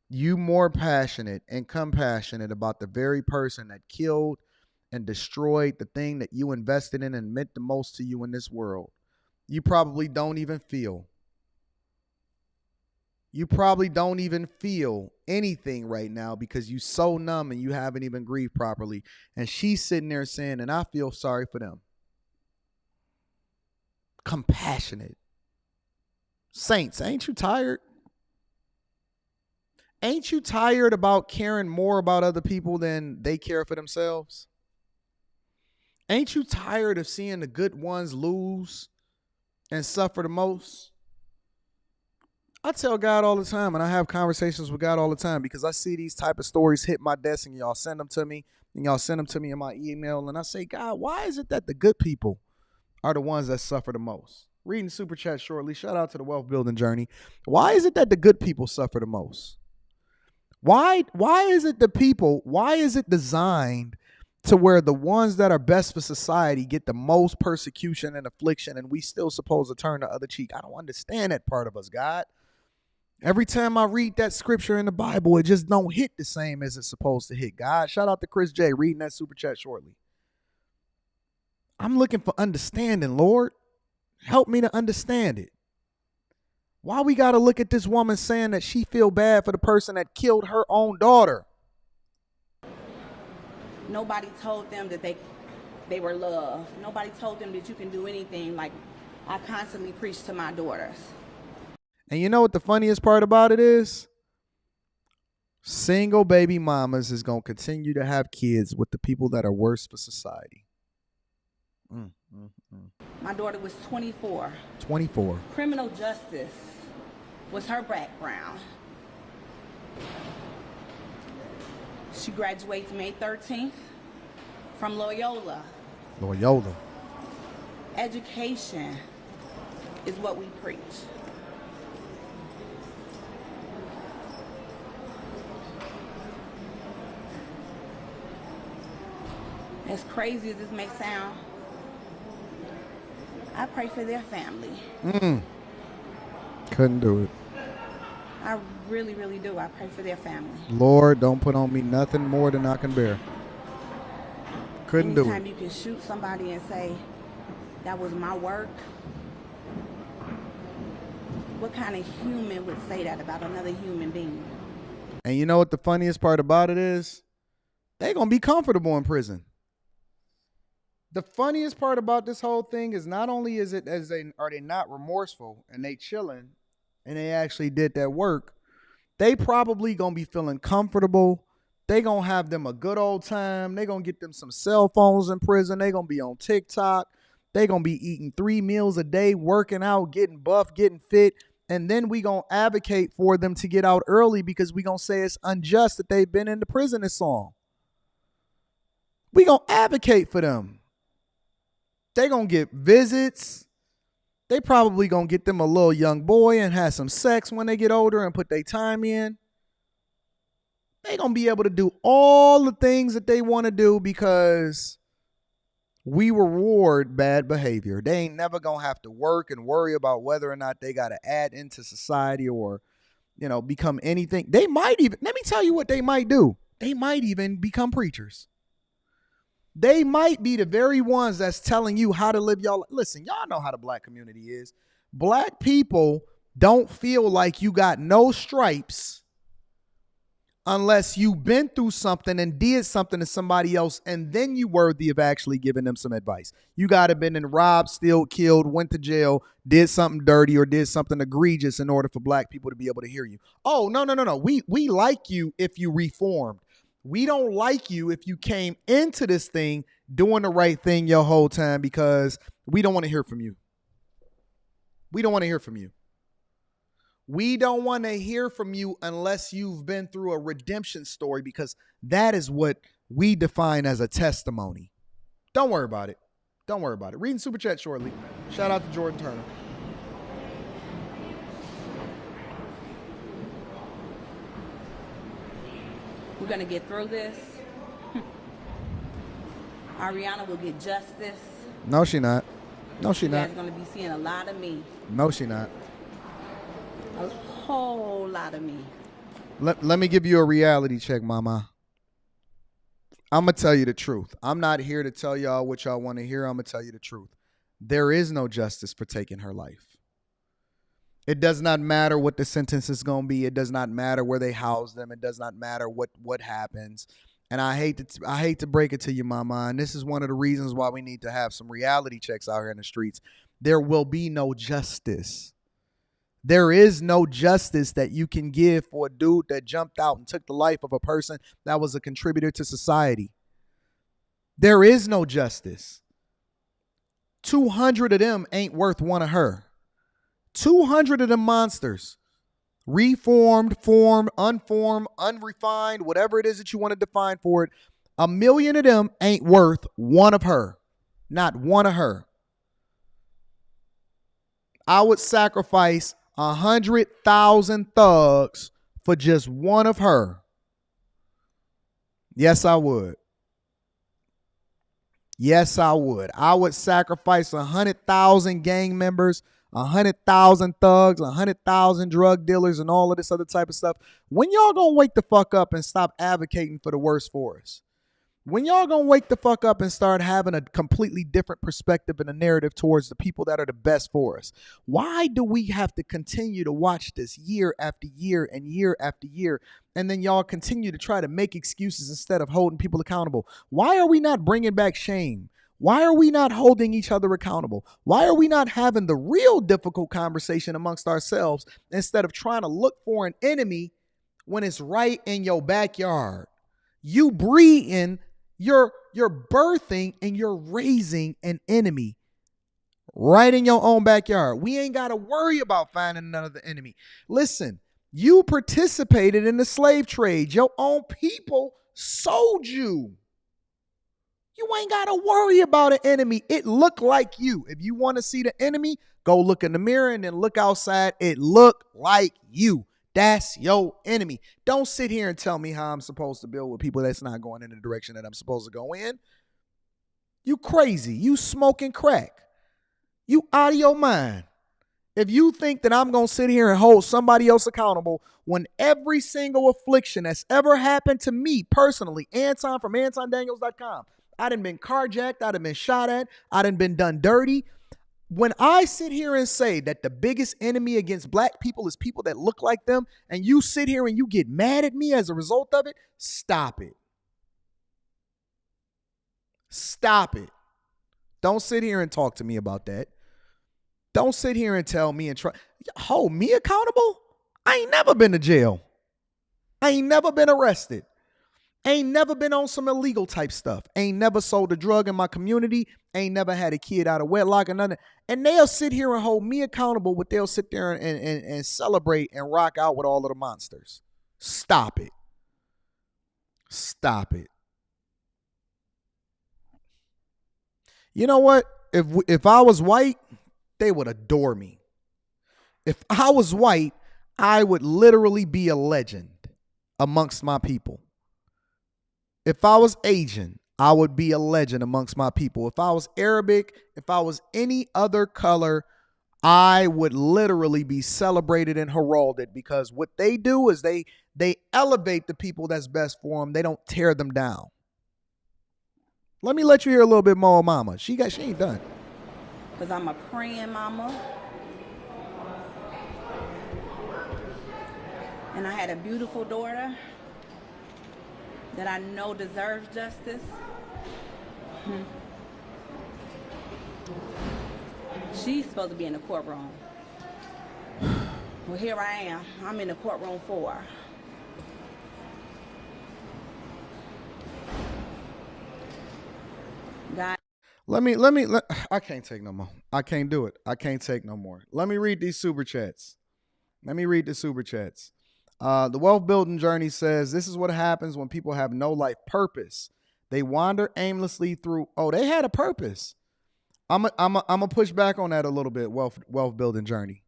you more passionate and compassionate about the very person that killed and destroyed the thing that you invested in and meant the most to you in this world. You probably don't even feel. You probably don't even feel anything right now because you're so numb and you haven't even grieved properly. And she's sitting there saying, and I feel sorry for them. Compassionate. Saints, ain't you tired? Ain't you tired about caring more about other people than they care for themselves? Ain't you tired of seeing the good ones lose and suffer the most? I tell God all the time, and I have conversations with God all the time, because I see these type of stories hit my desk and y'all send them to me, and y'all send them to me in my email, and I say, God, why is it that the good people are the ones that suffer the most? Reading Super Chat shortly. Shout out to the Wealth Building Journey. Why is it that the good people suffer the most? Why is it why is it designed to where the ones that are best for society get the most persecution and affliction, and we still supposed to turn the other cheek? I don't understand that part of us, God. Every time I read that scripture in the Bible, it just don't hit the same as it's supposed to hit, God. Shout out to Chris J. reading that Super Chat shortly. I'm looking for understanding, Lord. Help me to understand it. Why we got to look at this woman saying that she feel bad for the person that killed her own daughter? Nobody told them that they were loved. Nobody told them that you can do anything. Like I constantly preach to my daughters. And you know what the funniest part about it is? Single baby mamas is going to continue to have kids with the people that are worse for society. My daughter was 24. 24. Criminal justice was her background. She graduates May 13th from Loyola. Loyola. Education is what we preach. As crazy as this may sound, I pray for their family. Couldn't do it. I really, really do. I pray for their family. Lord, don't put on me nothing more than I can bear. Couldn't do it. Anytime you can shoot somebody and say, that was my work, what kind of human would say that about another human being? And you know what the funniest part about it is? They're going to be comfortable in prison. The funniest part about this whole thing is not only are they not remorseful and they chilling and they actually did that work, they probably going to be feeling comfortable. They going to have them a good old time. They going to get them some cell phones in prison. They going to be on TikTok. They going to be eating 3 meals a day, working out, getting buff, getting fit. And then we going to advocate for them to get out early because we going to say it's unjust that they've been in the prison this long. We going to advocate for them. They going to get visits. They probably going to get them a little young boy and have some sex when they get older and put their time in. They going to be able to do all the things that they want to do because we reward bad behavior. They ain't never going to have to work and worry about whether or not they got to add into society or, become anything. They might even, let me tell you what they might do. They might even become preachers. They might be the very ones that's telling you how to live y'all. Listen, y'all know how the black community is. Black people don't feel like you got no stripes unless you've been through something and did something to somebody else, and then you worthy of actually giving them some advice. You got to been in robbed, steal, killed, went to jail, did something dirty, or did something egregious in order for black people to be able to hear you. Oh, no. We like you if you reformed. We don't like you if you came into this thing doing the right thing your whole time because we don't want to hear from you. We don't want to hear from you. We don't want to hear from you unless you've been through a redemption story because that is what we define as a testimony. Don't worry about it. Don't worry about it. Reading Super Chat shortly. Shout out to Jordan Turner. We're going to get through this. Ariana will get justice. No, she not. No, she not. You guys going to be seeing a lot of me. No, she not. A whole lot of me. Let me give you a reality check, mama. I'm going to tell you the truth. I'm not here to tell y'all what y'all want to hear. I'm going to tell you the truth. There is no justice for taking her life. It does not matter what the sentence is going to be. It does not matter where they house them. It does not matter what happens. And I hate to break it to you, mama. And this is one of the reasons why we need to have some reality checks out here in the streets. There will be no justice. There is no justice that you can give for a dude that jumped out and took the life of a person that was a contributor to society. There is no justice. 200 of them ain't worth one of her. 200 of them monsters, reformed, formed, unformed, unrefined, whatever it is that you want to define for it, 1 million of them ain't worth one of her. Not one of her. I would sacrifice 100,000 thugs for just one of her. Yes, I would. Yes, I would. I would sacrifice 100,000 gang members, 100,000 thugs, 100,000 drug dealers, and all of this other type of stuff. When y'all gonna wake the fuck up and stop advocating for the worst for us? When y'all gonna wake the fuck up and start having a completely different perspective and a narrative towards the people that are the best for us? Why do we have to continue to watch this year after year and year after year, and then y'all continue to try to make excuses instead of holding people accountable? Why are we not bringing back shame? Why are we not holding each other accountable? Why are we not having the real difficult conversation amongst ourselves instead of trying to look for an enemy when it's right in your backyard? You breeding, you're birthing, and you're raising an enemy right in your own backyard. We ain't got to worry about finding another enemy. Listen, you participated in the slave trade. Your own people sold you. You ain't got to worry about an enemy. It looked like you. If you want to see the enemy, go look in the mirror and then look outside. It looked like you. That's your enemy. Don't sit here and tell me how I'm supposed to build with people that's not going in the direction that I'm supposed to go in. You crazy. You smoking crack. You out of your mind. If you think that I'm going to sit here and hold somebody else accountable when every single affliction that's ever happened to me personally, Anton from AntonDaniels.com, I done been carjacked, I done been shot at, I done been done dirty. When I sit here and say that the biggest enemy against black people is people that look like them, and you sit here and you get mad at me as a result of it, stop it. Stop it. Don't sit here and talk to me about that. Don't sit here and tell me and try hold me accountable. I ain't never been to jail. I ain't never been arrested. Ain't never been on some illegal type stuff. Ain't never sold a drug in my community. Ain't never had a kid out of wedlock or nothing. And they'll sit here and hold me accountable, but they'll sit there and celebrate and rock out with all of the monsters. Stop it. Stop it. You know what? If I was white, they would adore me. If I was white, I would literally be a legend amongst my people. If I was Asian, I would be a legend amongst my people. If I was Arabic, if I was any other color, I would literally be celebrated and heralded, because what they do is they elevate the people that's best for them. They don't tear them down. Let me let you hear a little bit more of Mama. She ain't done. Because I'm a praying mama. And I had a beautiful daughter that I know deserves justice. She's supposed to be in the courtroom. Well, here I am. I'm in the courtroom for her. God. I can't take no more. I can't do it. I can't take no more. Let me read these super chats. The Wealth Building Journey says, this is what happens when people have no life purpose. They wander aimlessly through. Oh, they had a purpose. I'm a push back on that a little bit. Wealth Building Journey.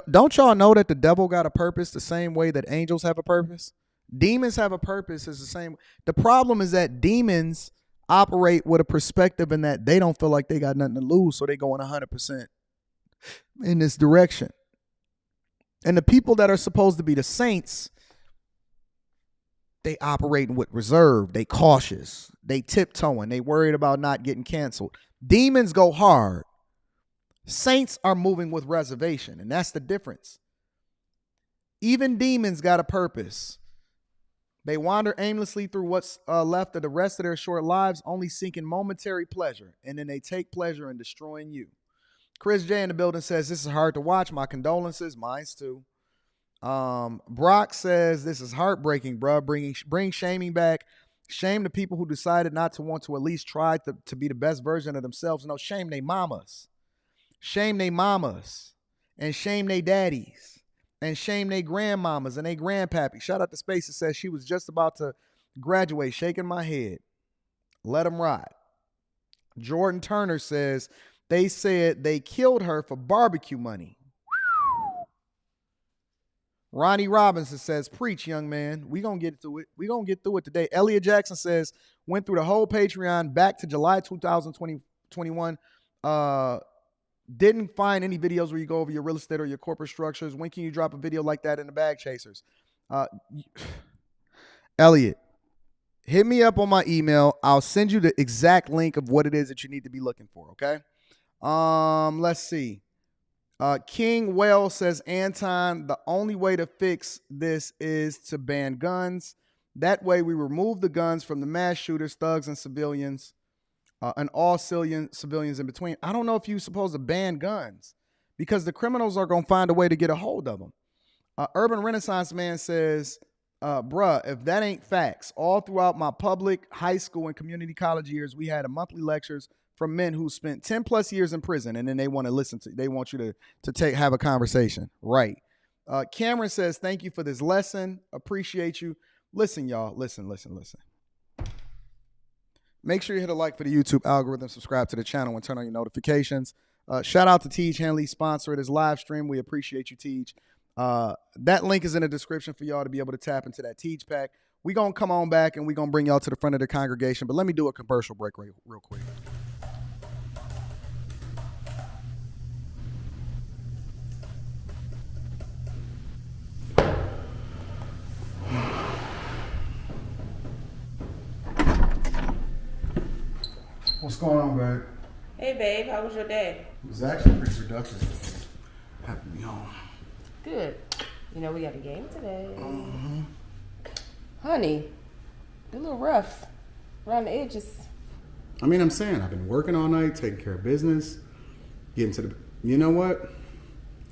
Don't y'all know that the devil got a purpose the same way that angels have a purpose? Demons have a purpose. Is the same. The problem is that demons operate with a perspective in that they don't feel like they got nothing to lose, so they going 100% in this direction. And the people that are supposed to be the saints, they operating with reserve. They cautious. They tiptoeing. They worried about not getting canceled. Demons go hard. Saints are moving with reservation, and that's the difference. Even demons got a purpose. They wander aimlessly through what's left of the rest of their short lives, only seeking momentary pleasure, and then they take pleasure in destroying you. Chris J in the building says, this is hard to watch. My condolences. Mine's too. Brock says, this is heartbreaking, bro. Bring shaming back. Shame the people who decided not to want to at least try to be the best version of themselves. No, shame they mamas. Shame they mamas. And shame they daddies. And shame they grandmamas and they grandpappy. Shout out to Space that says she was just about to graduate, shaking my head. Let them ride. Jordan Turner says, they said they killed her for barbecue money. Ronnie Robinson says, preach, young man. We gonna get through it. We gonna get through it today. Elliot Jackson says, went through the whole Patreon back to July 2021. Didn't find any videos where you go over your real estate or your corporate structures. When can you drop a video like that in the Bag Chasers? Elliot, hit me up on my email. I'll send you the exact link of what it is that you need to be looking for, okay? Let's see. King Well says, Anton, the only way to fix this is to ban guns. That way we remove the guns from the mass shooters, thugs, and civilians, and all civilians in between. I don't know if you're supposed to ban guns because the criminals are going to find a way to get a hold of them. Urban Renaissance Man says, bruh, if that ain't facts, all throughout my public, high school, and community college years, we had a monthly lectures from men who spent 10 plus years in prison, and then they want to listen to, they want you to have a conversation. Right. Cameron says, thank you for this lesson. Appreciate you. Listen, y'all. Listen. Make sure you hit a like for the YouTube algorithm, subscribe to the channel, and turn on your notifications. Shout out to Tej Henley, sponsor of this live stream. We appreciate you, Tej. That link is in the description for y'all to be able to tap into that Tej pack. We're going to come on back, and we're going to bring y'all to the front of the congregation. But let me do a commercial break real quick. What's going on, babe? Hey, babe. How was your day? It was actually pretty productive. Happy to be home. Good. You know, we got a game today. Mm-hmm. Honey, they're a little rough around the edges. I mean, I'm saying I've been working all night, taking care of business, getting to the... You know what?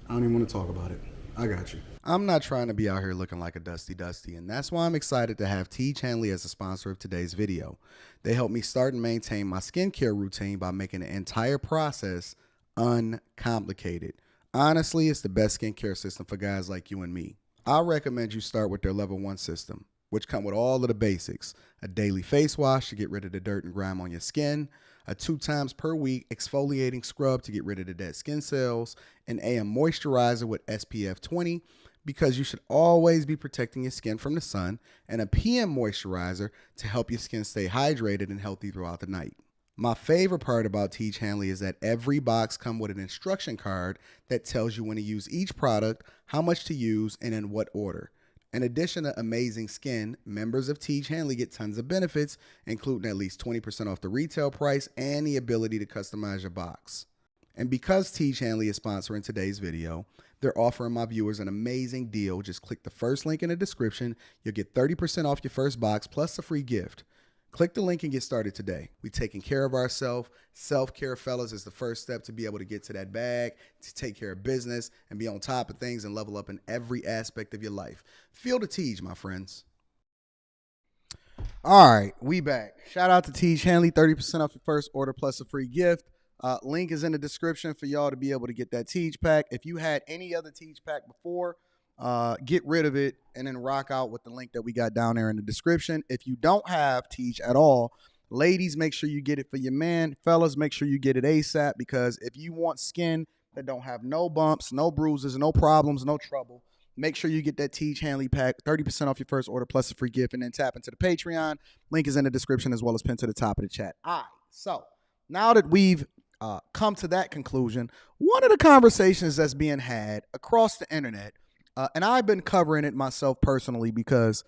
I don't even want to talk about it. I got you. I'm not trying to be out here looking like a dusty, and that's why I'm excited to have Tej Henley as a sponsor of today's video. They help me start and maintain my skincare routine by making the entire process uncomplicated. Honestly, it's the best skincare system for guys like you and me. I recommend you start with their level 1 system, which come with all of the basics. A daily face wash to get rid of the dirt and grime on your skin, a 2 times per week exfoliating scrub to get rid of the dead skin cells, an AM moisturizer with SPF 20 because you should always be protecting your skin from the sun, and a PM moisturizer to help your skin stay hydrated and healthy throughout the night. My favorite part about Tej Henley is that every box comes with an instruction card that tells you when to use each product, how much to use, and in what order. In addition to amazing skin, members of Tej Henley get tons of benefits, including at least 20% off the retail price and the ability to customize your box. And because Tej Henley is sponsoring today's video, they're offering my viewers an amazing deal. Just click the first link in the description. You'll get 30% off your first box plus a free gift. Click the link and get started today. We're taking care of ourselves. Self-care, fellas, is the first step to be able to get to that bag, to take care of business, and be on top of things and level up in every aspect of your life. Feel the Tej, my friends. All right, we back. Shout out to Tej Henley, 30% off your first order plus a free gift. Link is in the description for y'all to be able to get that Tej pack. If you had any other Tej pack before, get rid of it and then rock out with the link that we got down there in the description. If you don't have Tej at all, ladies, make sure you get it for your man. Fellas, make sure you get it ASAP, because if you want skin that don't have no bumps, no bruises, no problems, no trouble, make sure you get that Tej Henley pack, 30% off your first order plus a free gift, and then tap into the Patreon. Link is in the description as well as pinned to the top of the chat. All right, so now that we've come to that conclusion, one of the conversations that's being had across the internet, and I've been covering it myself personally because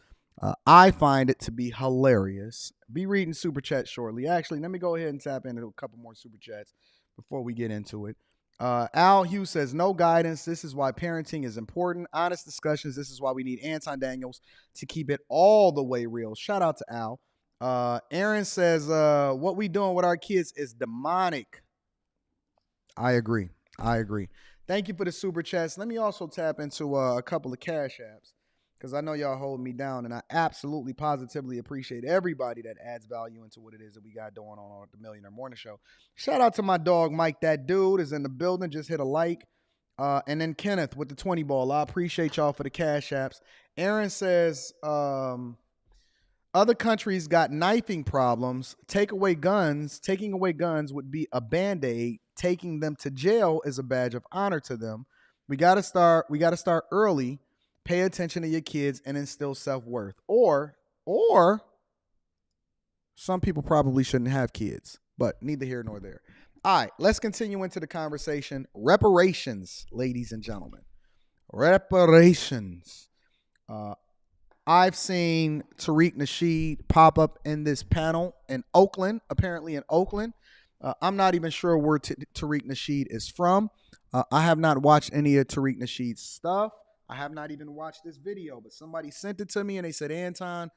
I find it to be hilarious. Be reading super chats shortly. Actually, let me go ahead and tap into a couple more super chats before we get into it. Al Hughes says, no guidance. This is why parenting is important. Honest discussions. This is why we need Anton Daniels to keep it all the way real. Shout out to Al. Aaron says, what we doing with our kids is demonic. I agree. I agree. Thank you for the super chats. Let me also tap into a couple of cash apps because I know y'all hold me down, and I absolutely positively appreciate everybody that adds value into what it is that we got going on at the Millionaire Morning Show. Shout out to my dog Mike. That dude is in the building. Just hit a like. And then Kenneth with the 20 ball. I appreciate y'all for the cash apps. Aaron says, other countries got knifing problems. Taking away guns would be a band-aid. Taking them to jail is a badge of honor to them. We gotta start early. Pay attention to your kids and instill self-worth. Or some people probably shouldn't have kids, but neither here nor there. All right, let's continue into the conversation. Reparations, ladies and gentlemen. Reparations. I've seen Tariq Nasheed pop up in this panel in Oakland, apparently in Oakland. I'm not even sure where Tariq Nasheed is from. I have not watched any of Tariq Nasheed's stuff. I have not even watched this video, but somebody sent it to me and they said, Anton,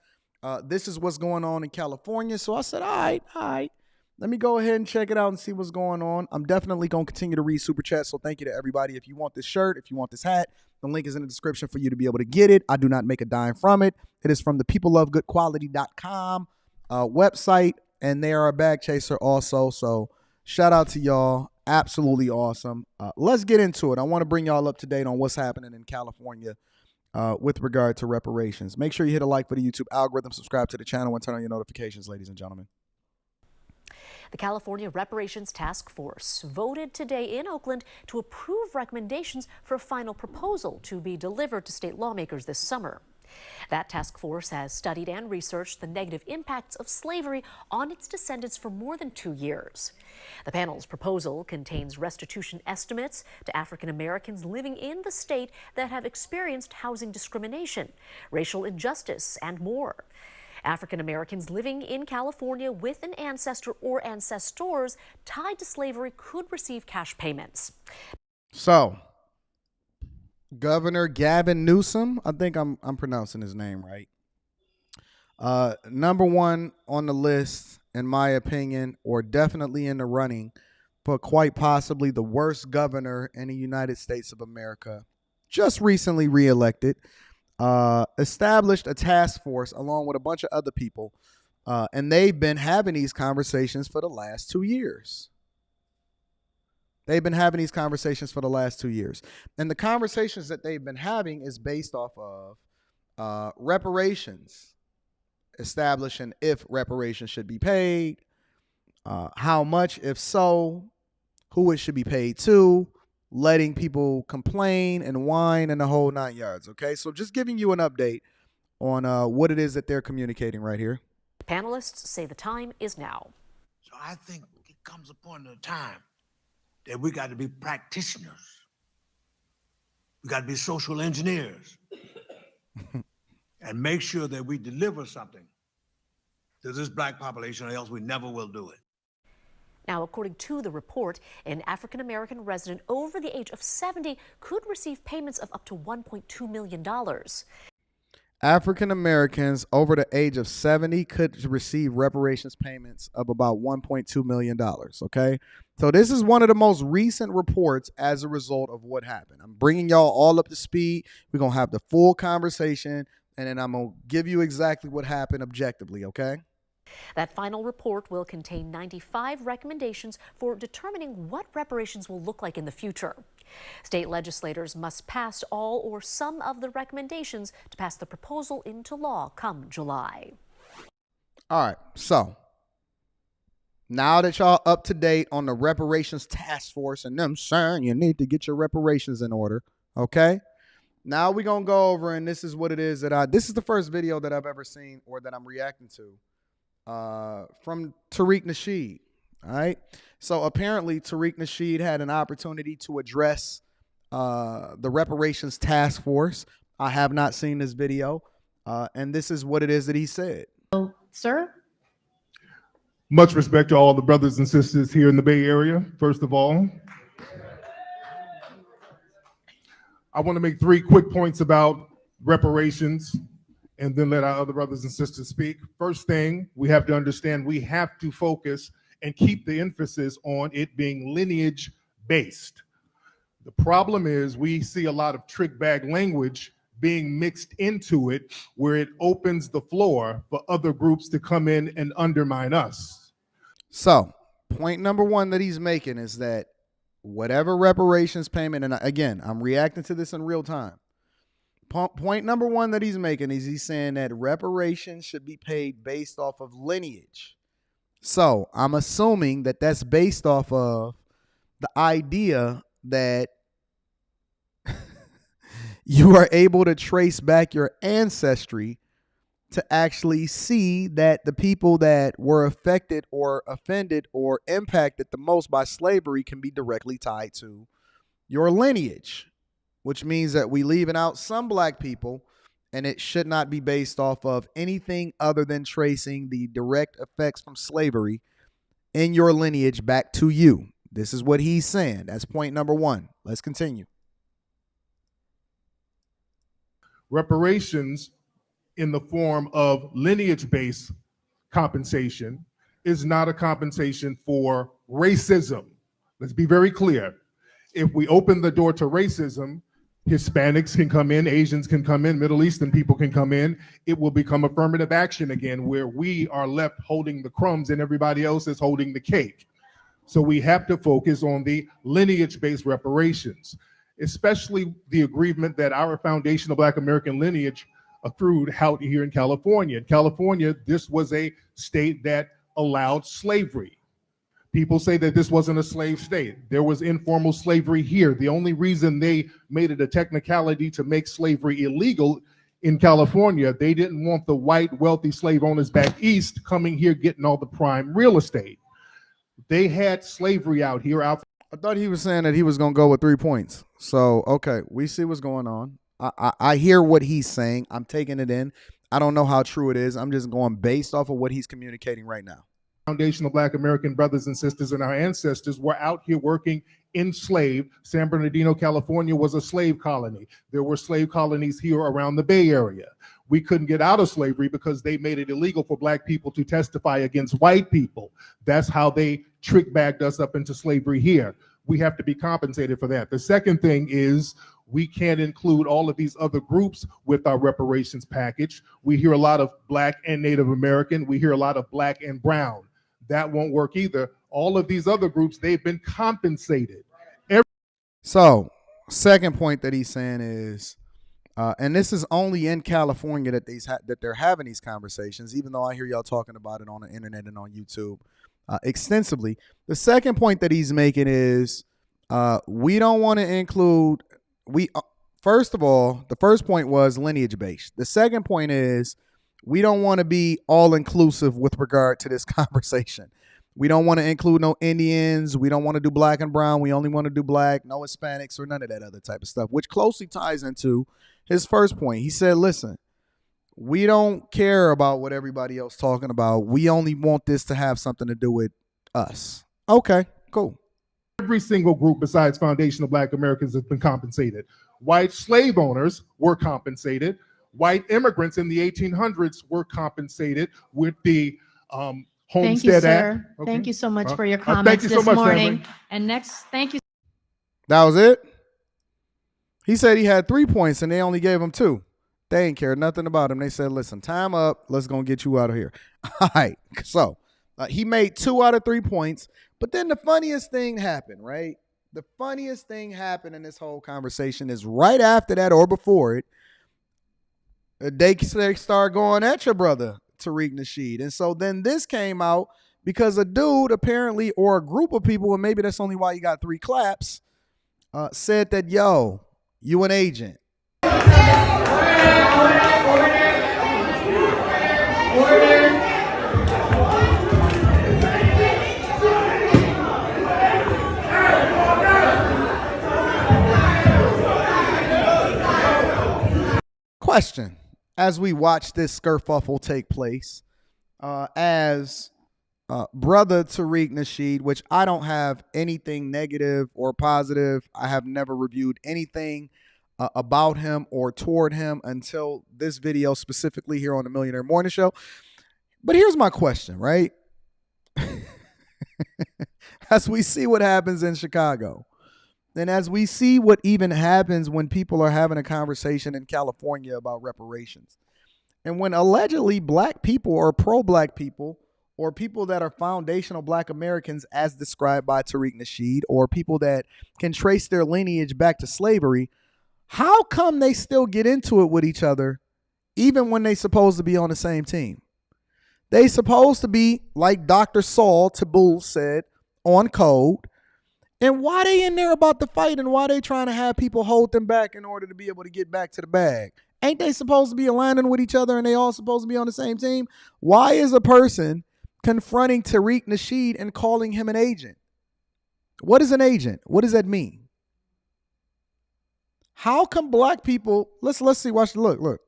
this is what's going on in California. So I said, all right. Let me go ahead and check it out and see what's going on. I'm definitely going to continue to read Super Chat, so thank you to everybody. If you want this shirt, if you want this hat, the link is in the description for you to be able to get it. I do not make a dime from it. It is from the peoplelovegoodquality.com website, and they are a bag chaser also, so shout out to y'all. Absolutely awesome. Let's get into it. I want to bring y'all up to date on what's happening in California with regard to reparations. Make sure you hit a like for the YouTube algorithm, subscribe to the channel, and turn on your notifications, ladies and gentlemen. The California Reparations Task Force voted today in Oakland to approve recommendations for a final proposal to be delivered to state lawmakers this summer. That task force has studied and researched the negative impacts of slavery on its descendants for more than 2 years. The panel's proposal contains restitution estimates to African Americans living in the state that have experienced housing discrimination, racial injustice, and more. African Americans living in California with an ancestor or ancestors tied to slavery could receive cash payments. So, Governor Gavin Newsom, I think I'm pronouncing his name right. Number one on the list, in my opinion, or definitely in the running, but quite possibly the worst governor in the United States of America, just recently reelected. Established a task force along with a bunch of other people, and they've been having these conversations for the last 2 years. And the conversations that they've been having is based off of reparations, establishing if reparations should be paid, how much, if so, who it should be paid to, letting people complain and whine and the whole 9 yards, okay? So just giving you an update on what it is that they're communicating right here. Panelists say the time is now. So I think it comes upon a time that we got to be practitioners. We got to be social engineers and make sure that we deliver something to this black population, or else we never will do it. Now, according to the report, an African-American resident over the age of 70 could receive payments of up to $1.2 million. African Americans over the age of 70 could receive reparations payments of about $1.2 million, okay? So this is one of the most recent reports as a result of what happened. I'm bringing y'all all up to speed. We're going to have the full conversation, and then I'm going to give you exactly what happened objectively, okay? That final report will contain 95 recommendations for determining what reparations will look like in the future. State legislators must pass all or some of the recommendations to pass the proposal into law come July. All right, so now that y'all up to date on the reparations task force and them saying you need to get your reparations in order, okay? Now we're going to go over, and this is what it is that this is the first video that I've ever seen or that I'm reacting to. From Tariq Nasheed. All right. So apparently Tariq Nasheed had an opportunity to address the reparations task force. I have not seen this video. And this is what it is that he said. Sir? Much respect to all the brothers and sisters here in the Bay Area. First of all, I want to make 3 quick points about reparations, and then let our other brothers and sisters speak. First thing, we have to understand we have to focus and keep the emphasis on it being lineage-based. The problem is we see a lot of trick bag language being mixed into it where it opens the floor for other groups to come in and undermine us. So, point number one that he's making is that whatever reparations payment, and again, I'm reacting to this in real time. Point number one that he's making is he's saying that reparations should be paid based off of lineage. So, I'm assuming that that's based off of the idea that you are able to trace back your ancestry to actually see that the people that were affected or offended or impacted the most by slavery can be directly tied to your lineage, which means that we leaving out some black people, and it should not be based off of anything other than tracing the direct effects from slavery in your lineage back to you. This is what he's saying. That's point number one. Let's continue. Reparations in the form of lineage-based compensation is not a compensation for racism. Let's be very clear. If we open the door to racism, Hispanics can come in, Asians can come in, Middle Eastern people can come in. It will become affirmative action again, where we are left holding the crumbs and everybody else is holding the cake. So we have to focus on the lineage-based reparations, especially the aggrievement that our foundational Black American lineage accrued out here in California. In California, this was a state that allowed slavery. People say that this wasn't a slave state. There was informal slavery here. The only reason they made it a technicality to make slavery illegal in California, they didn't want the white wealthy slave owners back east coming here getting all the prime real estate. They had slavery out here. I thought he was saying that he was going to go with 3 points. So, okay, we see what's going on. I hear what he's saying. I'm taking it in. I don't know how true it is. I'm just going based off of what he's communicating right now. Foundational Black American brothers and sisters and our ancestors were out here working enslaved. San Bernardino, California was a slave colony. There were slave colonies here around the Bay Area. We couldn't get out of slavery because they made it illegal for black people to testify against white people. That's how they trick bagged us up into slavery here. We have to be compensated for that. The second thing is we can't include all of these other groups with our reparations package. We hear a lot of Black and Native American. We hear a lot of Black and brown. That won't work either. All of these other groups, they've been compensated. So, second point that he's saying is, and this is only in California that they're having these conversations, even though I hear y'all talking about it on the internet and on YouTube extensively. The second point that he's making is we don't want to include, first of all, the first point was lineage based. The second point is we don't want to be all inclusive with regard to this conversation. We don't want to include no Indians. We don't want to do Black and brown. We only want to do Black, no Hispanics or none of that other type of stuff, which closely ties into his first point. He said, listen, we don't care about what everybody else talking about. We only want this to have something to do with us. Okay, cool. Every single group besides foundational Black Americans has been compensated. White slave owners were compensated. White immigrants in the 1800s were compensated with the Homestead Thank you, Act. sir. Okay. Thank you so much for your thank comments you so this much, morning. family. And next, thank you. That was it? He said he had 3 points and they only gave him 2. They ain't care nothing about him. They said, listen, time up. Let's go get you out of here. All right. So he made 2 out of 3 points. But then the funniest thing happened, right? The funniest thing happened in this whole conversation is right after that or before it, they start going at your brother, Tariq Nasheed. And so then this came out because a dude apparently, or a group of people, and maybe that's only why you got 3 claps, said that, yo, you an agent. Question. As we watch this kerfuffle take place, as brother Tariq Nasheed, which I don't have anything negative or positive. I have never reviewed anything about him or toward him until this video specifically here on the Millionaire Morning Show. But here's my question, right? As we see what happens in Chicago, And as we see what even happens when people are having a conversation in California about reparations, and when allegedly black people or pro-black people or people that are foundational black Americans as described by Tariq Nasheed or people that can trace their lineage back to slavery, how come they still get into it with each other even when they supposed to be on the same team? They supposed to be, like Dr. Saul Tabul said, on code. And why they in there about the fight and why they trying to have people hold them back in order to be able to get back to the bag? Ain't they supposed to be aligning with each other and they all supposed to be on the same team? Why is a person confronting Tariq Nasheed and calling him an agent? What is an agent? What does that mean? How come black people, let's see, watch the look.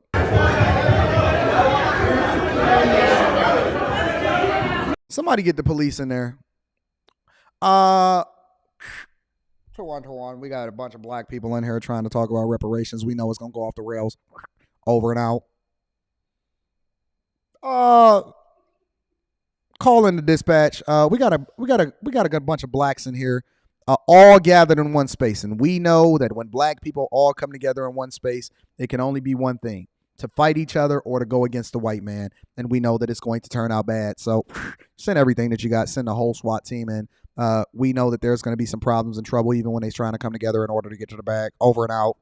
Somebody get the police in there. Tawan, we got a bunch of black people in here trying to talk about reparations. We know it's gonna go off the rails. Over and out. Call in the dispatch. We got a good bunch of blacks in here, all gathered in one space, and we know that when black people all come together in one space, it can only be one thing: to fight each other or to go against the white man. And we know that it's going to turn out bad. So send everything that you got. Send the whole SWAT team in. We know that there's going to be some problems and trouble even when they're trying to come together in order to get to the bag. Over and out.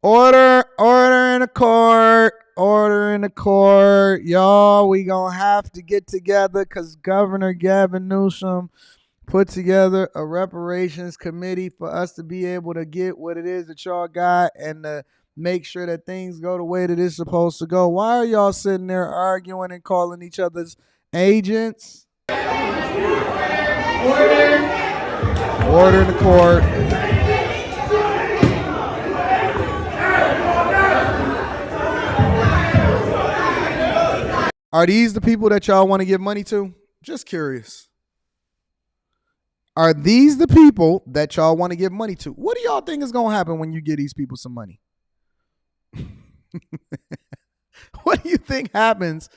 Order in the court. Order in the court. Y'all, we gonna have to get together because Governor Gavin Newsom put together a reparations committee for us to be able to get what it is that y'all got and to make sure that things go the way that it's supposed to go. Why are y'all sitting there arguing and calling each other's agents? Order in the court. Are these the people that y'all want to give money to? Just curious. Are these the people that y'all want to give money to? What do y'all think is going to happen when you give these people some money? What do you think happens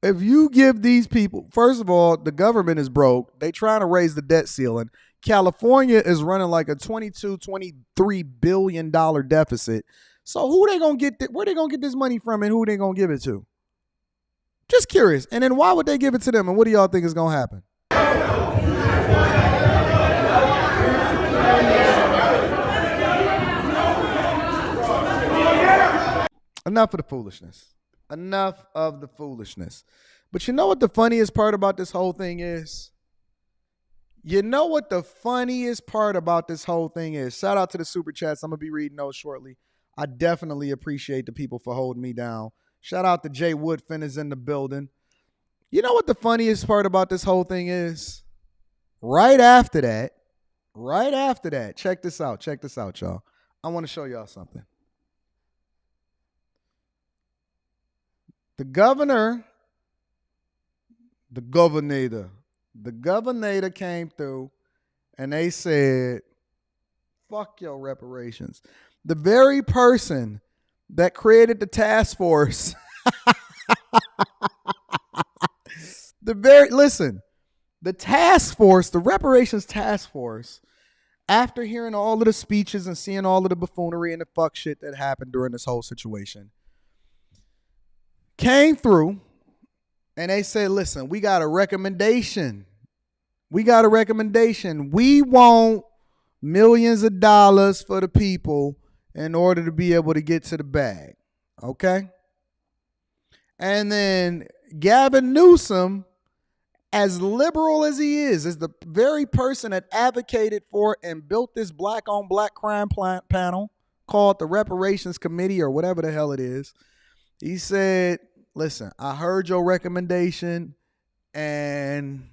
if you give these people? First of all, the government is broke. They trying to raise the debt ceiling. California is running like a $23 billion deficit. So who they going to get? Where they going to get this money from and who they going to give it to? Just curious. And then why would they give it to them? And what do y'all think is going to happen? Enough of the foolishness. Enough of the foolishness. But you know what the funniest part about this whole thing is? You know what the funniest part about this whole thing is? Shout out to the super chats. I'm going to be reading those shortly. I definitely appreciate the people for holding me down. Shout out to Jay Woodfin is in the building. You know what the funniest part about this whole thing is? Right after that, check this out, y'all. I want to show y'all something. The governor came through and they said, fuck your reparations. The very person that created the task force. The task force, the reparations task force, after hearing all of the speeches and seeing all of the buffoonery and the fuck shit that happened during this whole situation, came through and they said, listen, we got a recommendation. We want millions of dollars for the people in order to be able to get to the bag. Okay? And then Gavin Newsom, as liberal as he is the very person that advocated for and built this black on black crime panel called the Reparations Committee or whatever the hell it is. He said, listen, I heard your recommendation and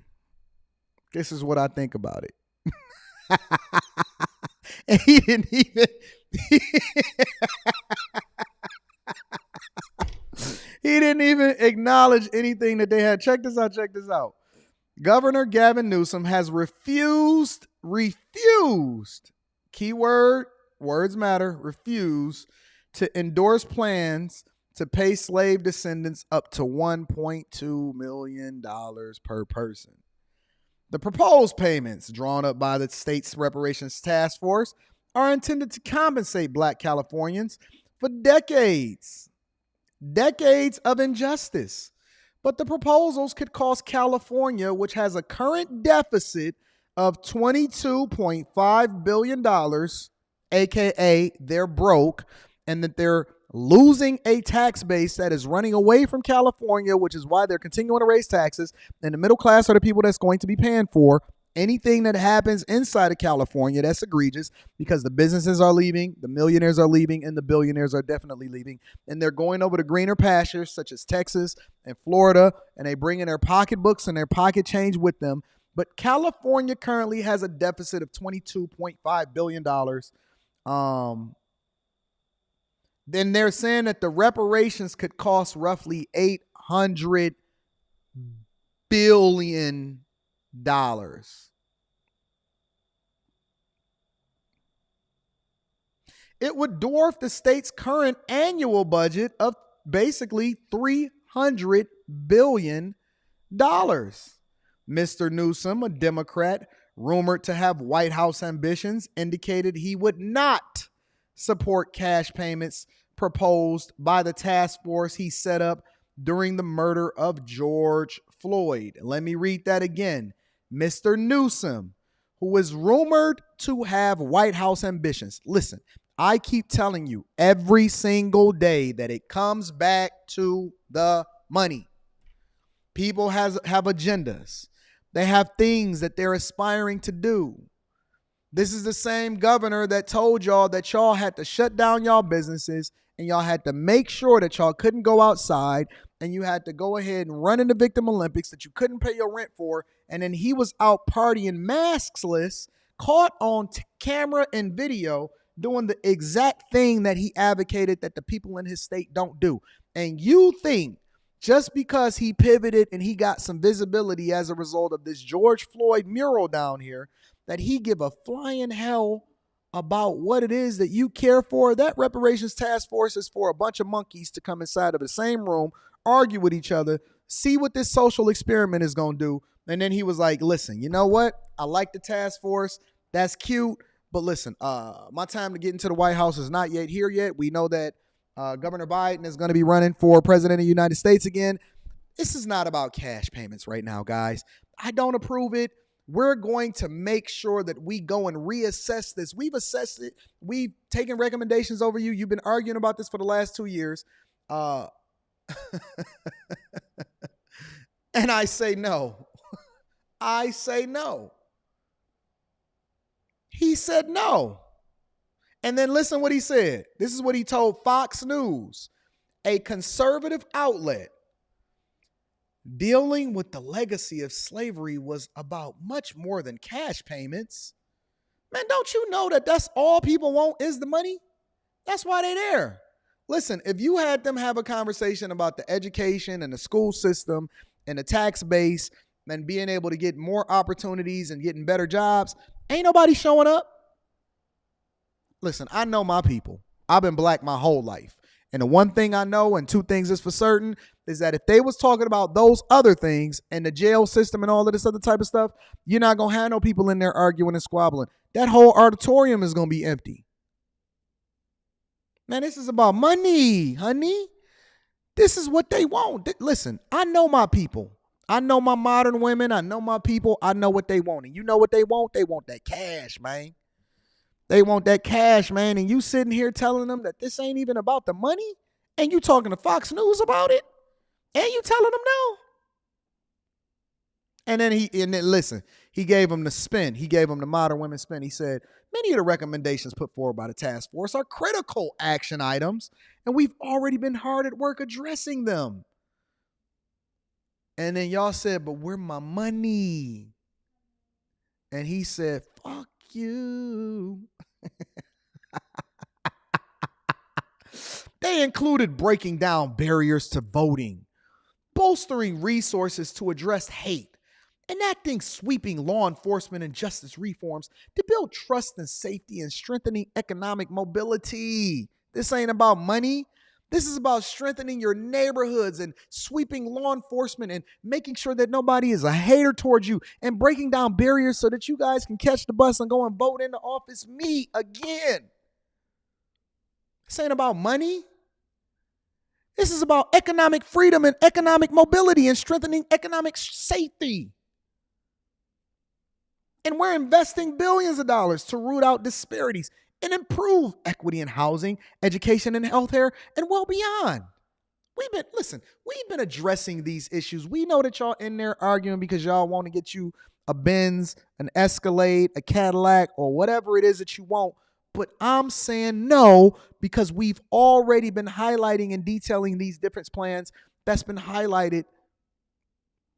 this is what I think about it. And he didn't even acknowledge anything that they had. Check this out. Governor Gavin Newsom has refused, keyword, words matter, refuse to endorse plans to pay slave descendants up to $1.2 million per person. The proposed payments drawn up by the state's reparations task force are intended to compensate Black Californians for decades of injustice. But the proposals could cost California, which has a current deficit of $22.5 billion, aka they're broke, and that they're losing a tax base that is running away from California, which is why they're continuing to raise taxes. And the middle class are the people that's going to be paying for anything that happens inside of California that's egregious, because the businesses are leaving, the millionaires are leaving, and the billionaires are definitely leaving. And they're going over to greener pastures such as Texas and Florida, and they bring in their pocketbooks and their pocket change with them. But California currently has a deficit of $22.5 billion. Then they're saying that the reparations could cost roughly $800 billion. It would dwarf the state's current annual budget of basically $300 billion. Mr. Newsom, a Democrat rumored to have White House ambitions, indicated he would not support cash payments proposed by the task force he set up during the murder of George Floyd. Let me read that again. Mr. Newsom, who is rumored to have White House ambitions. Listen, I keep telling you every single day that it comes back to the money. People have agendas. They have things that they're aspiring to do. This is the same governor that told y'all that y'all had to shut down y'all businesses and y'all had to make sure that y'all couldn't go outside, and you had to go ahead and run in the Victim Olympics that you couldn't pay your rent for. And then he was out partying maskless, caught on camera and video, doing the exact thing that he advocated that the people in his state don't do. And you think just because he pivoted and he got some visibility as a result of this George Floyd mural down here, that he give a flying hell about what it is that you care for? That reparations task force is for a bunch of monkeys to come inside of the same room, argue with each other, see what this social experiment is going to do. And then he was like, listen, you know what? I like the task force. That's cute. But listen, my time to get into the White House is not yet here yet. We know that Governor Biden is going to be running for president of the United States again. This is not about cash payments right now, guys. I don't approve it. We're going to make sure that we go and reassess this. We've assessed it. We've taken recommendations over you. You've been arguing about this for the last 2 years. And I say no. I say no. He said no. And then listen what he said. This is what he told Fox News, a conservative outlet. Dealing with the legacy of slavery was about much more than cash payments. Man, don't you know that that's all people want is the money? That's why they're there. Listen, if you had them have a conversation about the education and the school system and the tax base and being able to get more opportunities and getting better jobs, ain't nobody showing up. Listen, I know my people. I've been black my whole life. And the one thing I know, and two things is for certain, is that if they was talking about those other things and the jail system and all of this other type of stuff, you're not going to have no people in there arguing and squabbling. That whole auditorium is going to be empty. Man, this is about money, honey. This is what they want. Listen, I know my people. I know my modern women. I know my people. I know what they want. And you know what they want? They want that cash, man. They want that cash, man. And you sitting here telling them that this ain't even about the money? And you talking to Fox News about it? And you telling them no? And then listen, he gave them the spin. He gave them the modern women spin. He said, many of the recommendations put forward by the task force are critical action items, and we've already been hard at work addressing them. And then y'all said, but where my money? And he said, fuck you. They included breaking down barriers to voting, bolstering resources to address hate, enacting sweeping law enforcement and justice reforms to build trust and safety and strengthening economic mobility. This ain't about money. This is about strengthening your neighborhoods and sweeping law enforcement and making sure that nobody is a hater towards you and breaking down barriers so that you guys can catch the bus and go and vote in the office. Me again. This ain't about money. This is about economic freedom and economic mobility and strengthening economic safety. And we're investing billions of dollars to root out disparities and improve equity in housing, education, and healthcare, and well beyond. We've been addressing these issues. We know that y'all in there arguing because y'all want to get you a Benz, an Escalade, a Cadillac, or whatever it is that you want. But I'm saying no, because we've already been highlighting and detailing these different plans that's been highlighted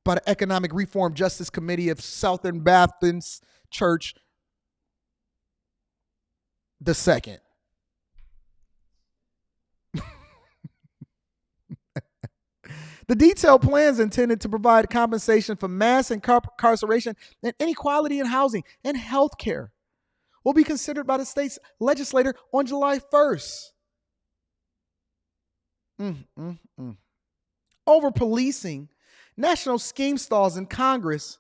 by the Economic Reform Justice Committee of Southern Baptist Church II. The detailed plans intended to provide compensation for mass incarceration and inequality in housing and health care will be considered by the state's legislature on July 1st. Over policing, national scheme stalls in Congress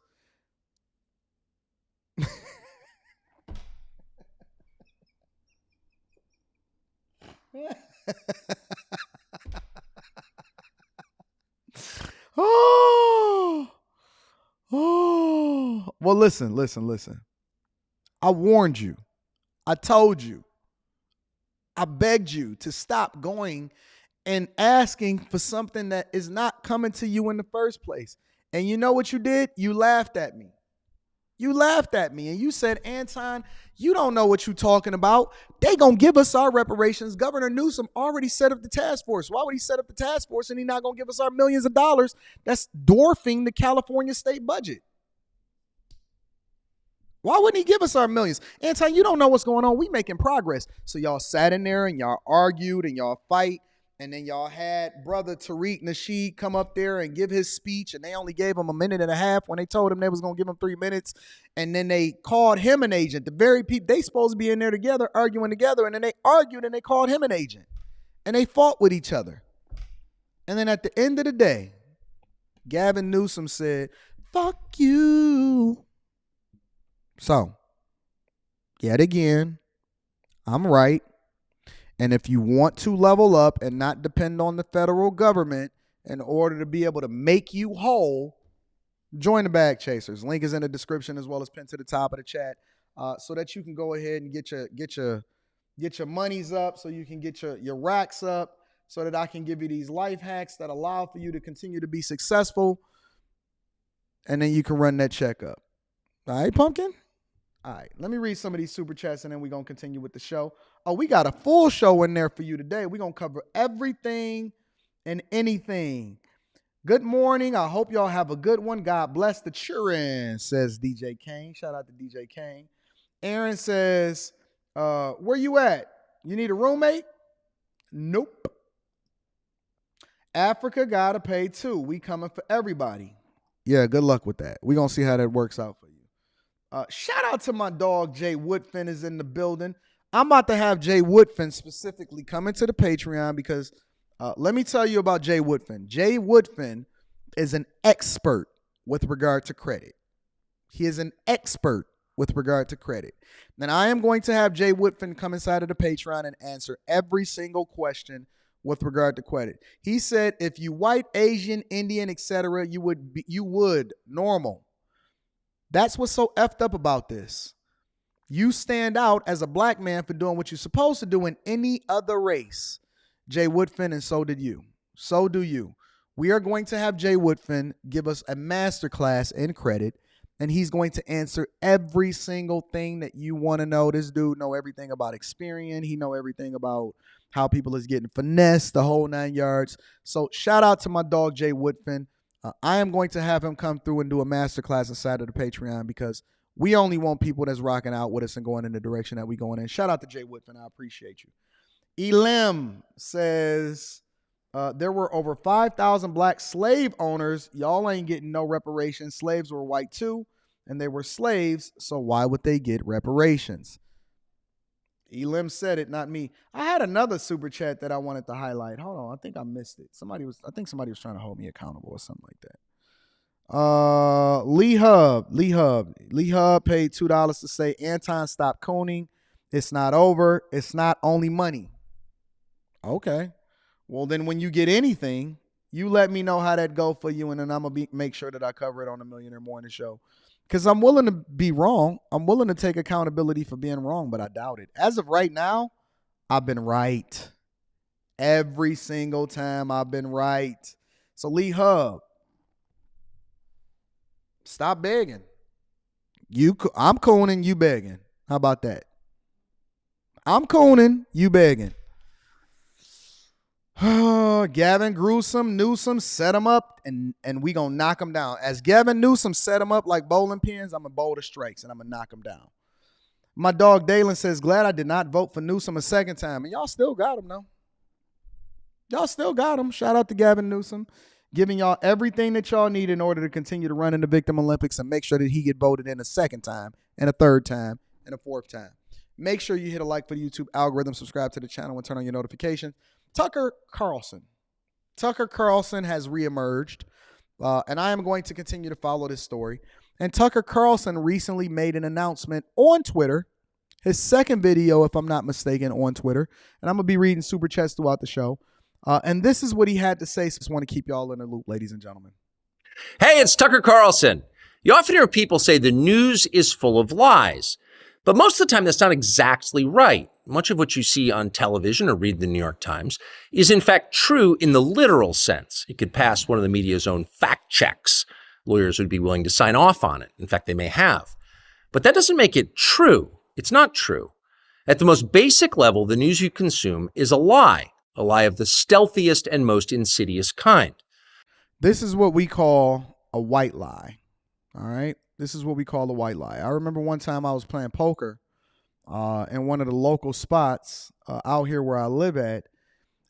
Well, listen. I warned you. I told you. I begged you to stop going and asking for something that is not coming to you in the first place. And you know what you did? You laughed at me. You laughed at me and you said, Anton, you don't know what you're talking about. They gonna give us our reparations. Governor Newsom already set up the task force. Why would he set up the task force and he not gonna give us our millions of dollars? That's dwarfing the California state budget. Why wouldn't he give us our millions? Anton, you don't know what's going on. We making progress. So y'all sat in there and y'all argued and y'all fight. And then y'all had brother Tariq Nasheed come up there and give his speech. And they only gave him a minute and a half when they told him they was going to give him 3 minutes. And then they called him an agent. The very people, they supposed to be in there together, arguing together. And then they argued and they called him an agent. And they fought with each other. And then at the end of the day, Gavin Newsom said, fuck you. So, yet again, I'm right. And if you want to level up and not depend on the federal government in order to be able to make you whole, join the Bag Chasers. Link is in the description as well as pinned to the top of the chat, so that you can go ahead and get your monies up, so you can get your racks up, so that I can give you these life hacks that allow for you to continue to be successful, and then you can run that check up. All right, Pumpkin? All right, let me read some of these super chats and then we're going to continue with the show. Oh, we got a full show in there for you today. We're going to cover everything and anything. Good morning. I hope y'all have a good one. God bless the children, says DJ Kane. Shout out to DJ Kane. Aaron says, where you at? You need a roommate? Nope. Africa got to pay too. We coming for everybody. Yeah, good luck with that. We're going to see how that works out for you. Shout out to my dog, Jay Woodfin is in the building. I'm about to have Jay Woodfin specifically come into the Patreon because let me tell you about Jay Woodfin. Jay Woodfin is an expert with regard to credit. He is an expert with regard to credit. And I am going to have Jay Woodfin come inside of the Patreon and answer every single question with regard to credit. He said if you white, Asian, Indian, etc., you would normal. That's what's so effed up about this. You stand out as a black man for doing what you're supposed to do in any other race. Jay Woodfin, and so did you. So do you. We are going to have Jay Woodfin give us a masterclass in credit, and he's going to answer every single thing that you want to know. This dude know everything about Experian. He know everything about how people is getting finessed, the whole 9 yards. So shout out to my dog, Jay Woodfin. I am going to have him come through and do a masterclass inside of the Patreon because we only want people that's rocking out with us and going in the direction that we going in. Shout out to Jay Woodfin. I appreciate you. Elim says, There were over 5,000 black slave owners. Y'all ain't getting no reparations. Slaves were white too, and they were slaves, so why would they get reparations? Elim said it, not me. I had another super chat that I wanted to highlight. Hold on, I think I missed it. I think somebody was trying to hold me accountable or something like that. Lee Hub paid $2 to say, Anton, stop cooning. It's not over. It's not only money. Okay. Well, then when you get anything, you let me know how that go for you, and then I'm going to make sure that I cover it on the Millionaire Morning Show. Because I'm willing to be wrong. I'm willing to take accountability for being wrong, but I doubt it. As of right now, I've been right. Every single time I've been right. So Lee Hub, stop begging. I'm cooning, you begging. How about that? I'm cooning, you begging. Gavin Newsom set him up, and we gonna knock him down. As Gavin Newsom set him up like bowling pins, I'm gonna bowl the strikes and I'm gonna knock him down. My dog Dalen says, glad I did not vote for Newsom a second time. And y'all still got him, though. Y'all still got him. Shout out to Gavin Newsom, giving y'all everything that y'all need in order to continue to run in the Victim Olympics and make sure that he get voted in a second time and a third time and a fourth time. Make sure you hit a like for the YouTube algorithm, subscribe to the channel, and turn on your notifications. Tucker Carlson has reemerged, and I am going to continue to follow this story. And Tucker Carlson recently made an announcement on Twitter, his second video, if I'm not mistaken, on Twitter. And I'm going to be reading super chats throughout the show. And this is what he had to say. So I just want to keep y'all in the loop, ladies and gentlemen. Hey, it's Tucker Carlson. You often hear people say the news is full of lies. But most of the time, that's not exactly right. Much of what you see on television or read the New York Times is in fact true in the literal sense. It could pass one of the media's own fact checks. Lawyers would be willing to sign off on it. In fact, they may have. But that doesn't make it true. It's not true. At the most basic level, the news you consume is a lie of the stealthiest and most insidious kind. This is what we call a white lie. All right? This is what we call a white lie. I remember one time I was playing poker in one of the local spots out here where I live at.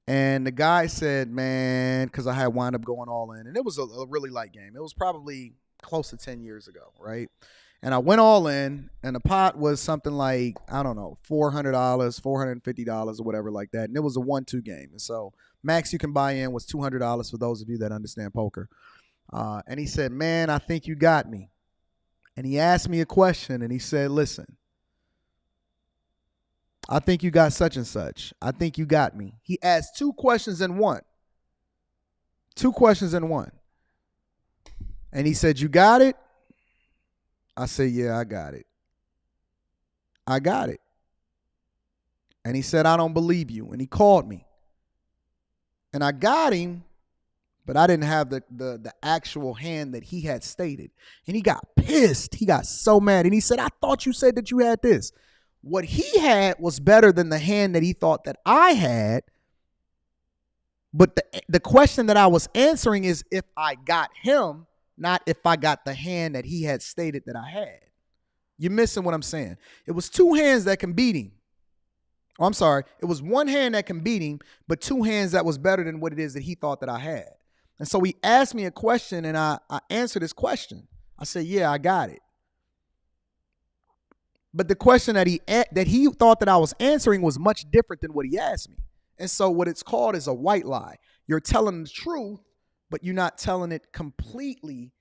And the guy said, man, because I had wound up going all in. And it was a really light game. It was probably close to 10 years ago, right? And I went all in, and the pot was something like, I don't know, $400, $450 or whatever like that. And it was a 1-2 game. And so max you can buy in was $200 for those of you that understand poker. And he said, man, I think you got me. And he asked me a question, and he said, listen, I think you got such and such. I think you got me. He asked two questions in one. And he said, you got it? I said, yeah, I got it. I got it. And he said, I don't believe you. And he called me. And I got him, but I didn't have the actual hand that he had stated. And he got pissed. He got so mad. And he said, I thought you said that you had this. What he had was better than the hand that he thought that I had. But the question that I was answering is if I got him, not if I got the hand that he had stated that I had. You're missing what I'm saying. It was two hands that can beat him. Oh, I'm sorry. It was one hand that can beat him, but two hands that was better than what it is that he thought that I had. And so he asked me a question, and I answered his question. I said, yeah, I got it. But the question that he thought that I was answering was much different than what he asked me. And so what it's called is a white lie. You're telling the truth, but you're not telling it completely,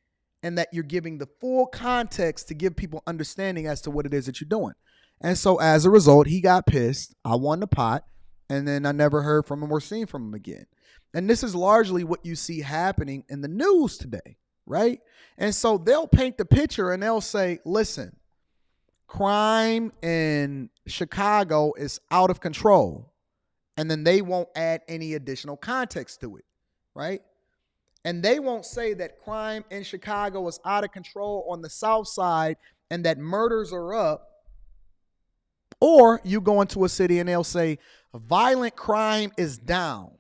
and that you're giving the full context to give people understanding as to what it is that you're doing. And so as a result, he got pissed. I won the pot, and then I never heard from him or seen from him again. And this is largely what you see happening in the news today, right? And so they'll paint the picture and they'll say, listen, crime in Chicago is out of control. And then they won't add any additional context to it, right? And they won't say that crime in Chicago is out of control on the South Side and that murders are up. Or you go into a city and they'll say violent crime is down.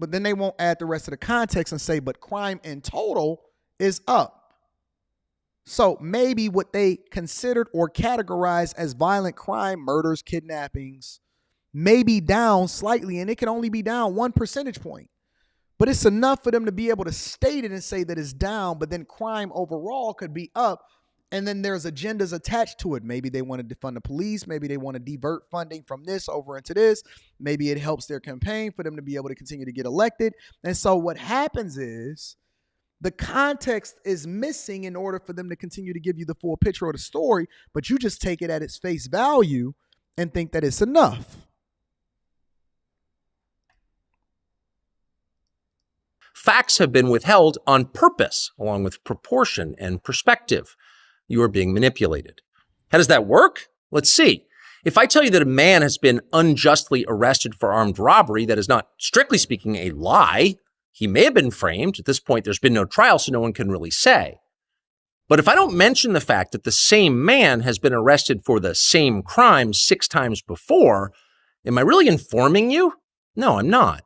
But then they won't add the rest of the context and say, but crime in total is up. So maybe what they considered or categorized as violent crime, murders, kidnappings, may be down slightly, and it can only be down 1 percentage point. But it's enough for them to be able to state it and say that it's down, but then crime overall could be up. And then there's agendas attached to it. Maybe they want to defund the police. Maybe they want to divert funding from this over into this. Maybe it helps their campaign for them to be able to continue to get elected. And so what happens is the context is missing in order for them to continue to give you the full picture of the story, but you just take it at its face value and think that it's enough. Facts have been withheld on purpose, along with proportion and perspective. You are being manipulated. How does that work? Let's see. If I tell you that a man has been unjustly arrested for armed robbery, that is not, strictly speaking, a lie. He may have been framed. At this point, there's been no trial, so no one can really say. But if I don't mention the fact that the same man has been arrested for the same crime 6 times before, am I really informing you? No, I'm not.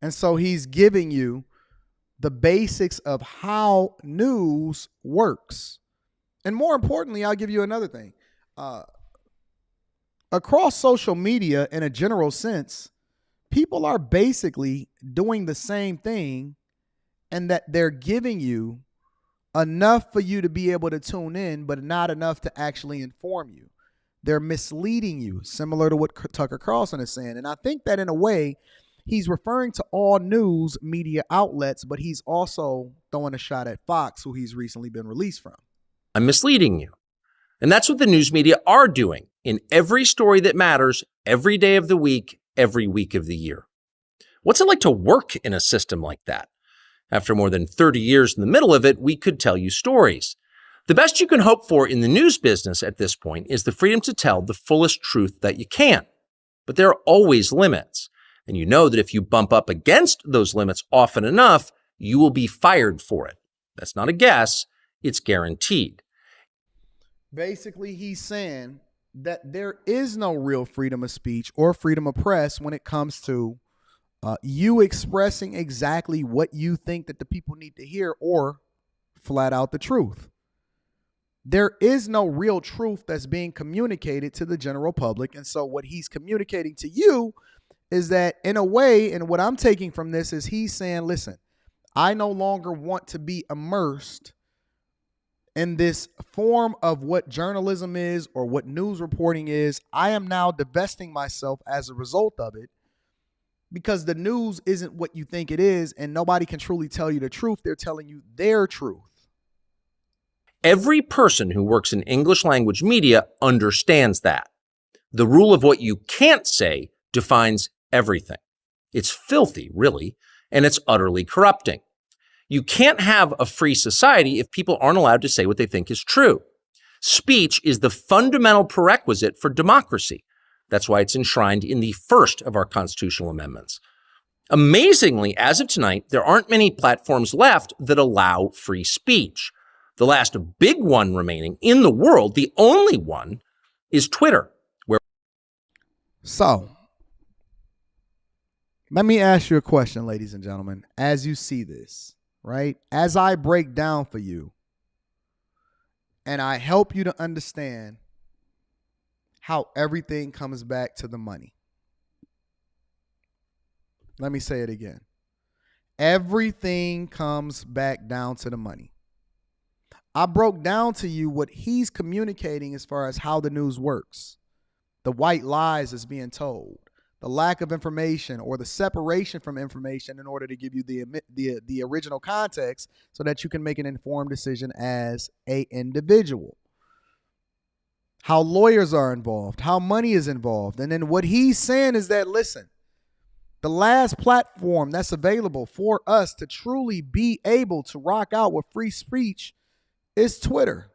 And so he's giving you the basics of how news works. And more importantly, I'll give you another thing. Across social media, in a general sense, people are basically doing the same thing, and that they're giving you enough for you to be able to tune in, but not enough to actually inform you. They're misleading you, similar to what Tucker Carlson is saying. And I think that in a way, he's referring to all news media outlets, but he's also throwing a shot at Fox, who he's recently been released from. I'm misleading you. And that's what the news media are doing in every story that matters, every day of the week, every week of the year. What's it like to work in a system like that? After more than 30 years in the middle of it, we could tell you stories. The best you can hope for in the news business at this point is the freedom to tell the fullest truth that you can. But there are always limits. And you know that if you bump up against those limits often enough, you will be fired for it. That's not a guess. It's guaranteed. Basically, he's saying that there is no real freedom of speech or freedom of press when it comes to you expressing exactly what you think that the people need to hear, or flat out the truth. There is no real truth that's being communicated to the general public. And so what he's communicating to you is that, in a way, and what I'm taking from this is he's saying, listen, I no longer want to be immersed in this form of what journalism is or what news reporting is. I am now divesting myself as a result of it, because the news isn't what you think it is, and nobody can truly tell you the truth. They're telling you their truth. Every person who works in English language media understands that. The rule of what you can't say defines everything. It's filthy, really, and it's utterly corrupting. You can't have a free society if people aren't allowed to say what they think is true. Speech is the fundamental prerequisite for democracy. That's why it's enshrined in the first of our constitutional amendments. Amazingly, as of tonight, there aren't many platforms left that allow free speech. The last big one remaining in the world, the only one, is Twitter. So, let me ask you a question, ladies and gentlemen, as you see this, right? As I break down for you and I help you to understand how everything comes back to the money. Let me say it again. Everything comes back down to the money. I broke down to you what he's communicating as far as how the news works. The white lies is being told, the lack of information or the separation from information in order to give you the original context so that you can make an informed decision as an individual. How lawyers are involved, how money is involved. And then what he's saying is that, listen, the last platform that's available for us to truly be able to rock out with free speech is Twitter.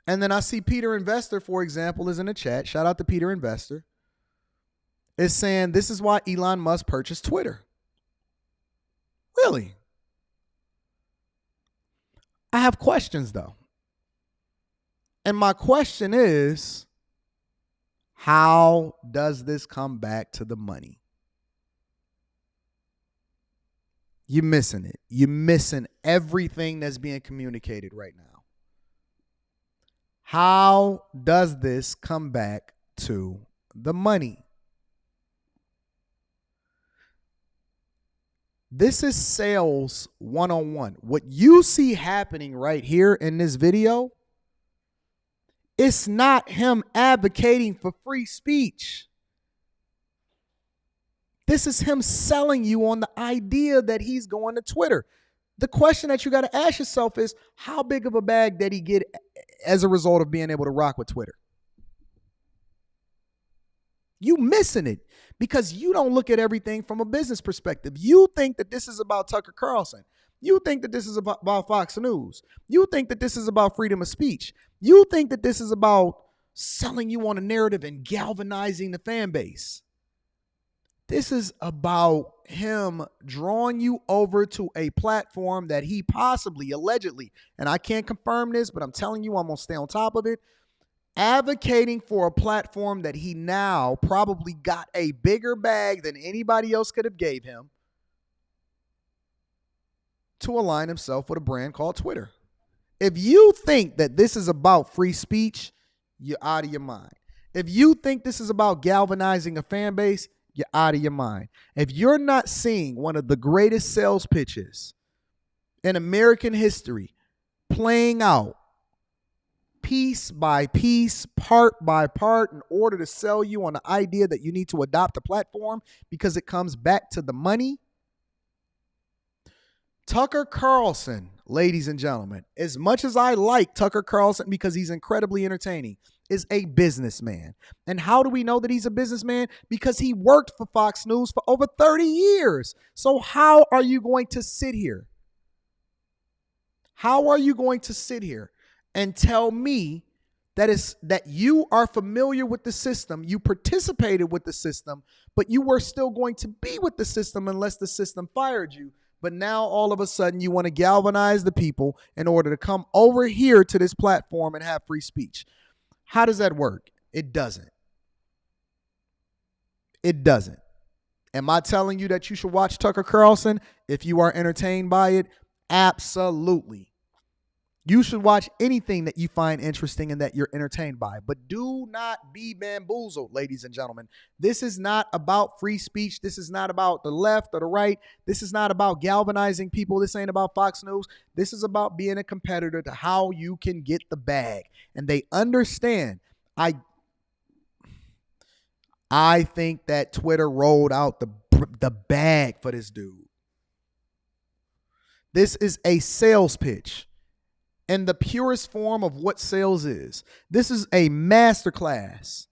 And then I see Peter Investor, for example, is in the chat. Shout out to Peter Investor. Is saying this is why Elon Musk purchased Twitter. Really? I have questions, though. And my question is, how does this come back to the money? You're missing it. You're missing everything that's being communicated right now. How does this come back to the money? This is sales 101. What you see happening right here in this video, it's not him advocating for free speech. This is him selling you on the idea that he's going to Twitter. The question that you got to ask yourself is, how big of a bag did he get as a result of being able to rock with Twitter? You missing it because you don't look at everything from a business perspective. You think that this is about Tucker Carlson. You think that this is about Fox News. You think that this is about freedom of speech. You think that this is about selling you on a narrative and galvanizing the fan base. This is about him drawing you over to a platform that he possibly, allegedly, and I can't confirm this, but I'm telling you, I'm going to stay on top of it, advocating for a platform that he now probably got a bigger bag than anybody else could have gave him to align himself with a brand called Twitter. If you think that this is about free speech, you're out of your mind. If you think this is about galvanizing a fan base, you're out of your mind. If you're not seeing one of the greatest sales pitches in American history playing out piece by piece, part by part, in order to sell you on the idea that you need to adopt a platform because it comes back to the money. Tucker Carlson, ladies and gentlemen, as much as I like Tucker Carlson because he's incredibly entertaining, is a businessman. And how do we know that he's a businessman? Because he worked for Fox News for over 30 years. So how are you going to sit here? How are you going to sit here and tell me that you are familiar with the system, you participated with the system, but you were still going to be with the system unless the system fired you? But now all of a sudden you want to galvanize the people in order to come over here to this platform and have free speech. How does that work? It doesn't. It doesn't. Am I telling you that you should watch Tucker Carlson if you are entertained by it? Absolutely. You should watch anything that you find interesting and that you're entertained by. But do not be bamboozled, ladies and gentlemen. This is not about free speech. This is not about the left or the right. This is not about galvanizing people. This ain't about Fox News. This is about being a competitor to how you can get the bag. And they understand. I think that Twitter rolled out the bag for this dude. This is a sales pitch. In the purest form of what sales is. This is a masterclass.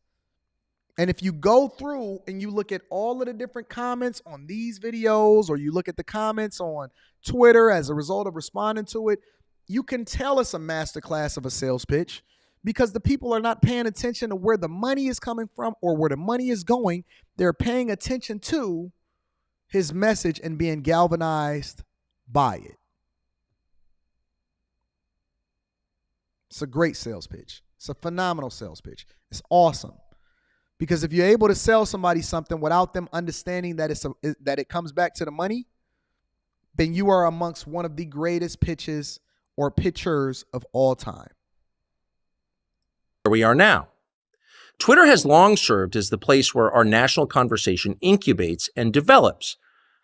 And if you go through and you look at all of the different comments on these videos, or you look at the comments on Twitter as a result of responding to it, you can tell it's a masterclass of a sales pitch because the people are not paying attention to where the money is coming from or where the money is going. They're paying attention to his message and being galvanized by it. It's a great sales pitch. It's a phenomenal sales pitch. It's awesome. Because if you're able to sell somebody something without them understanding that that it comes back to the money, then you are amongst one of the greatest pitches or pitchers of all time. Where we are now. Twitter has long served as the place where our national conversation incubates and develops.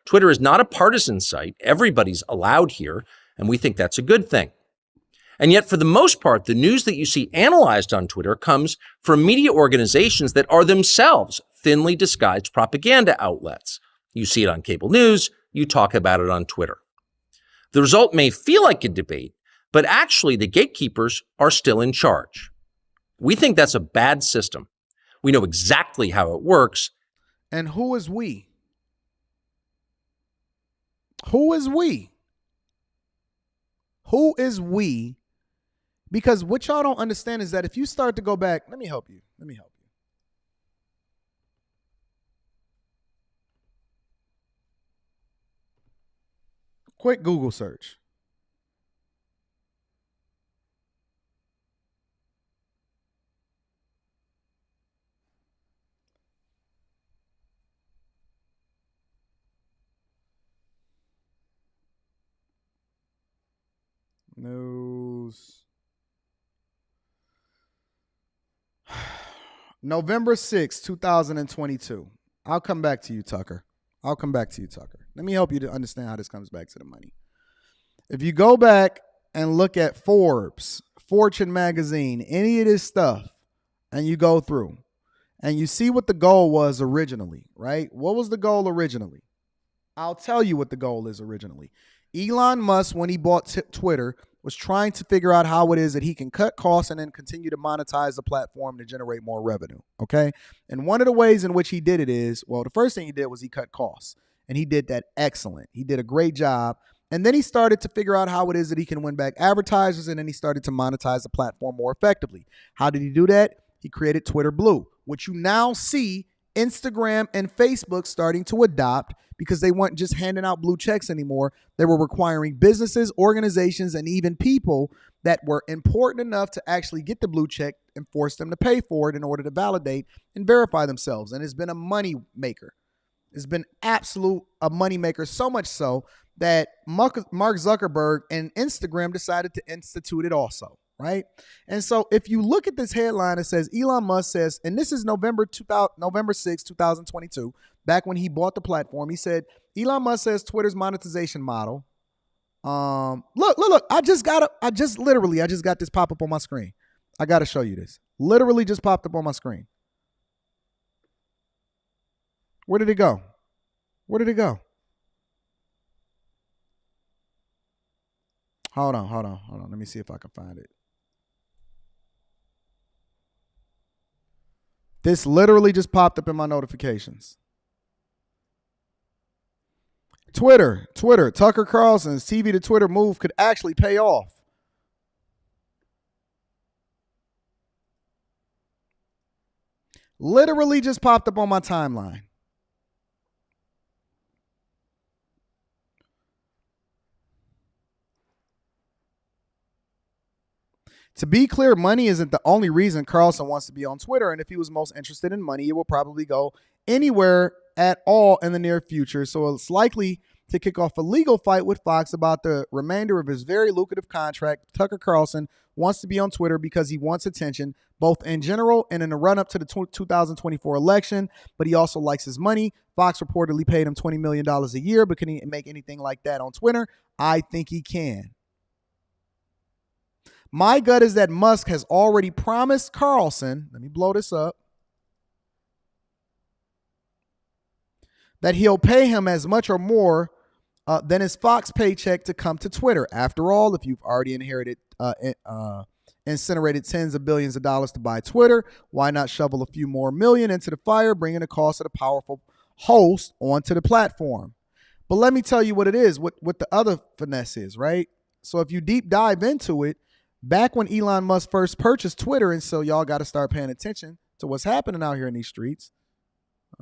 Twitter is not a partisan site. Everybody's allowed here, and we think that's a good thing. And yet, for the most part, the news that you see analyzed on Twitter comes from media organizations that are themselves thinly disguised propaganda outlets. You see it on cable news, you talk about it on Twitter. The result may feel like a debate, but actually the gatekeepers are still in charge. We think that's a bad system. We know exactly how it works. And who is we? Who is we? Who is we? Because what y'all don't understand is that if you start to go back, let me help you. Quick Google search. News. November 6, 2022. I'll come back to you, Tucker. Let me help you to understand how this comes back to the money. If you go back and look at Forbes, Fortune magazine, any of this stuff, and you go through and you see what the goal was originally, right? What was the goal originally? I'll tell you what the goal is originally. Elon Musk, when he bought Twitter, was trying to figure out how it is that he can cut costs and then continue to monetize the platform to generate more revenue, okay? And one of the ways in which he did it is, well, the first thing he did was he cut costs, and he did that excellent. He did a great job. And then he started to figure out how it is that he can win back advertisers, and then he started to monetize the platform more effectively. How did he do that? He created Twitter Blue, which you now see Instagram and Facebook starting to adopt because they weren't just handing out blue checks anymore. They were requiring businesses, organizations, and even people that were important enough to actually get the blue check and force them to pay for it in order to validate and verify themselves. And it's been a money maker. It's been absolute a money maker, so much so that Mark Zuckerberg and Instagram decided to institute it also, right? And so if you look at this headline, it says Elon Musk says, and this is November 6, 2022, back when he bought the platform, he said, Elon Musk says Twitter's monetization model. Look, I just got this pop up on my screen. I got to show you this. Literally just popped up on my screen. Where did it go? Where did it go? Hold on. Let me see if I can find it. This literally just popped up in my notifications. Twitter, Tucker Carlson's TV to Twitter move could actually pay off. Literally just popped up on my timeline. To be clear, money isn't the only reason Carlson wants to be on Twitter. And if he was most interested in money, it will probably go anywhere at all in the near future. So it's likely to kick off a legal fight with Fox about the remainder of his very lucrative contract. Tucker Carlson wants to be on Twitter because he wants attention, both in general and in the run-up to the 2024 election. But he also likes his money. Fox reportedly paid him $20 million a year, but can he make anything like that on Twitter? I think he can. My gut is that Musk has already promised Carlson, let me blow this up, that he'll pay him as much or more than his Fox paycheck to come to Twitter. After all, if you've already incinerated tens of billions of dollars to buy Twitter, why not shovel a few more million into the fire, bringing the cost of the powerful host onto the platform? But let me tell you what it is, what the other finesse is, right? So if you deep dive into it, back when Elon Musk first purchased Twitter, and so y'all got to start paying attention to what's happening out here in these streets.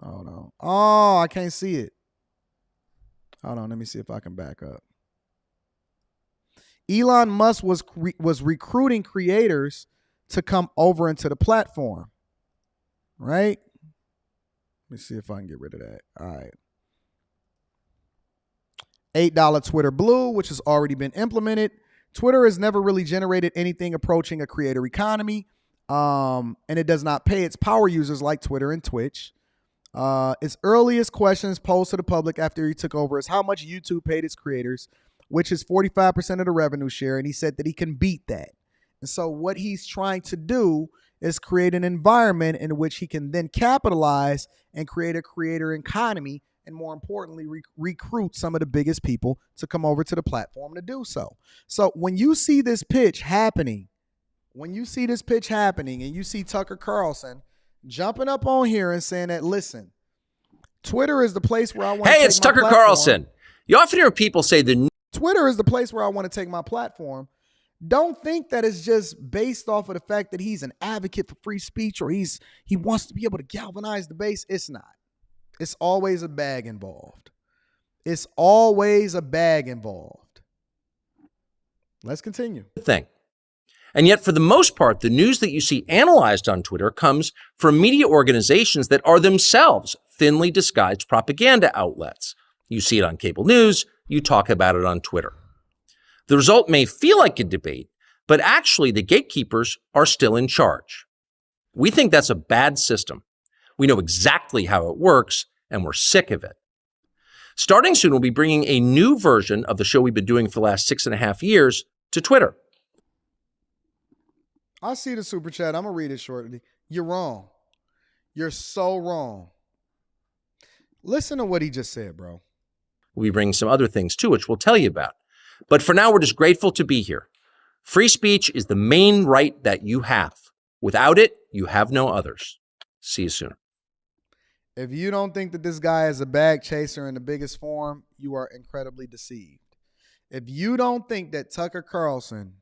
Hold on. Oh, I can't see it. Hold on. Let me see if I can back up. Elon Musk was recruiting creators to come over into the platform, right? Let me see if I can get rid of that. All right. $8 Twitter Blue, which has already been implemented. Twitter has never really generated anything approaching a creator economy, and it does not pay its power users like Twitter and Twitch. Its earliest questions posed to the public after he took over is how much YouTube paid its creators, which is 45% of the revenue share, and he said that he can beat that. And so what he's trying to do is create an environment in which he can then capitalize and create a creator economy, and more importantly, recruit some of the biggest people to come over to the platform to do so. So when you see this pitch happening, and you see Tucker Carlson jumping up on here and saying that, listen, Twitter is the place where I want to take my platform. Hey, it's Tucker Carlson. You often hear people say Twitter is the place where I want to take my platform. Don't think that it's just based off of the fact that he's an advocate for free speech or he wants to be able to galvanize the base. It's not. It's always a bag involved. Let's continue. Thing. And yet, for the most part, the news that you see analyzed on Twitter comes from media organizations that are themselves thinly disguised propaganda outlets. You see it on cable news, you talk about it on Twitter. The result may feel like a debate, but actually the gatekeepers are still in charge. We think that's a bad system. We know exactly how it works, and we're sick of it. Starting soon, we'll be bringing a new version of the show we've been doing for the last 6.5 years to Twitter. I see the super chat. I'm going to read it shortly. You're wrong. You're so wrong. Listen to what he just said, bro. We'll be bringing some other things too, which we'll tell you about. But for now, we're just grateful to be here. Free speech is the main right that you have. Without it, you have no others. See you soon. If you don't think that this guy is a bag chaser in the biggest form, you are incredibly deceived. If you don't think that Tucker Carlson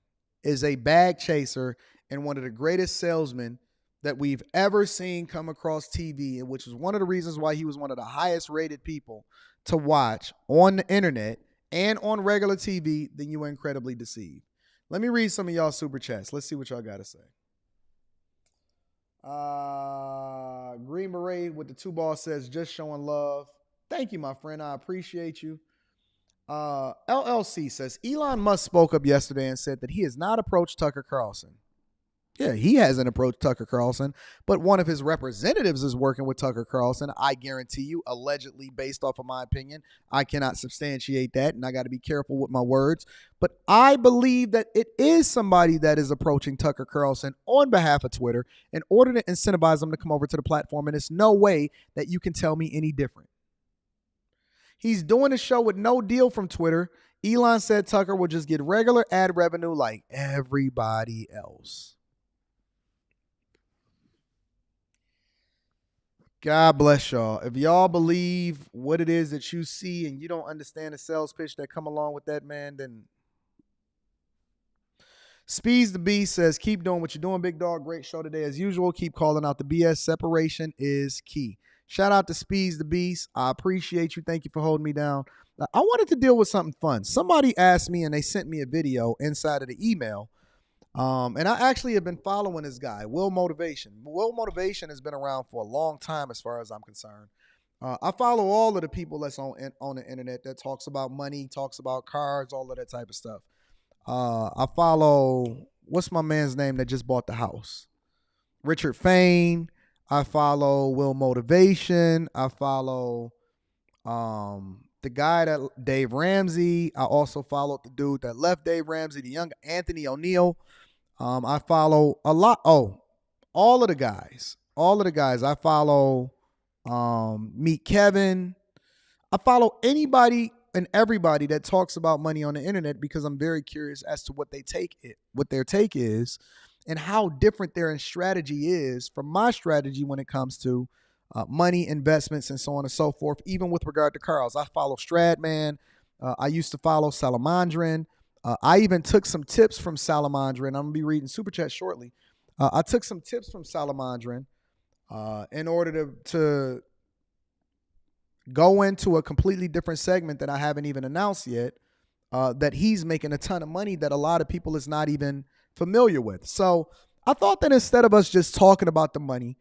is a bag chaser and one of the greatest salesmen that we've ever seen come across TV, and which is one of the reasons why he was one of the highest rated people to watch on the internet and on regular TV, then you are incredibly deceived. Let me read some of y'all super chats. Let's see what y'all got to say. Green Beret with the 2 ball says, just showing love. Thank you, my friend. I appreciate you. LLC says, Elon Musk spoke up yesterday and said that he has not approached Tucker Carlson. Yeah, he hasn't approached Tucker Carlson, but one of his representatives is working with Tucker Carlson. I guarantee you, allegedly, based off of my opinion. I cannot substantiate that, and I got to be careful with my words. But I believe that it is somebody that is approaching Tucker Carlson on behalf of Twitter in order to incentivize them to come over to the platform, and it's no way that you can tell me any different. He's doing a show with no deal from Twitter. Elon said Tucker will just get regular ad revenue like everybody else. God bless y'all. If y'all believe what it is that you see and you don't understand the sales pitch that come along with that, man, then Speeds the Beast says, keep doing what you're doing, big dog. Great show today as usual. Keep calling out the BS. Separation is key. Shout out to Speeds the Beast. I appreciate you. Thank you for holding me down. I wanted to deal with something fun. Somebody asked me and they sent me a video inside of the email. And I actually have been following this guy, Will Motivation. Will Motivation has been around for a long time as far as I'm concerned. I follow all of the people that's on the internet that talks about money, talks about cars, all of that type of stuff. I follow, what's my man's name that just bought the house? Richard Fain. I follow Will Motivation. I follow the guy that Dave Ramsey. I also followed the dude that left Dave Ramsey, the young Anthony O'Neill. I follow a lot. Oh, all of the guys. I follow Meet Kevin. I follow anybody and everybody that talks about money on the internet because I'm very curious as to what their take is and how different their strategy is from my strategy when it comes to money, investments, and so on and so forth, even with regard to cars. I follow Stradman. I used to follow Salamandrin. I even took some tips from Salamandrin. I'm going to be reading Super Chat shortly. I took some tips from Salamandrin in order to go into a completely different segment that I haven't even announced yet, that he's making a ton of money that a lot of people is not even familiar with. So I thought that instead of us just talking about the money,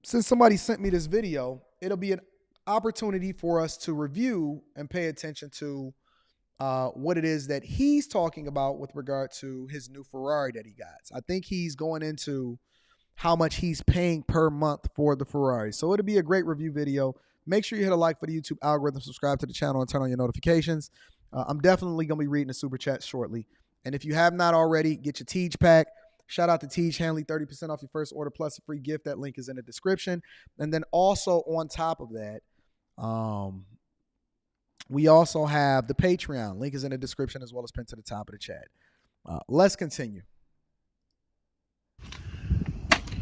since somebody sent me this video, it'll be an opportunity for us to review and pay attention to what it is that he's talking about with regard to his new Ferrari that he got. I think he's going into how much he's paying per month for the Ferrari. So it'll be a great review video. Make sure you hit a like for the YouTube algorithm, subscribe to the channel, and turn on your notifications. I'm definitely going to be reading the Super Chat shortly. And if you have not already, get your Teej pack. Shout out to Teej Hanley, 30% off your first order plus a free gift. That link is in the description. And then also on top of that, we also have the Patreon. Link is in the description as well as pinned to the top of the chat. Let's continue.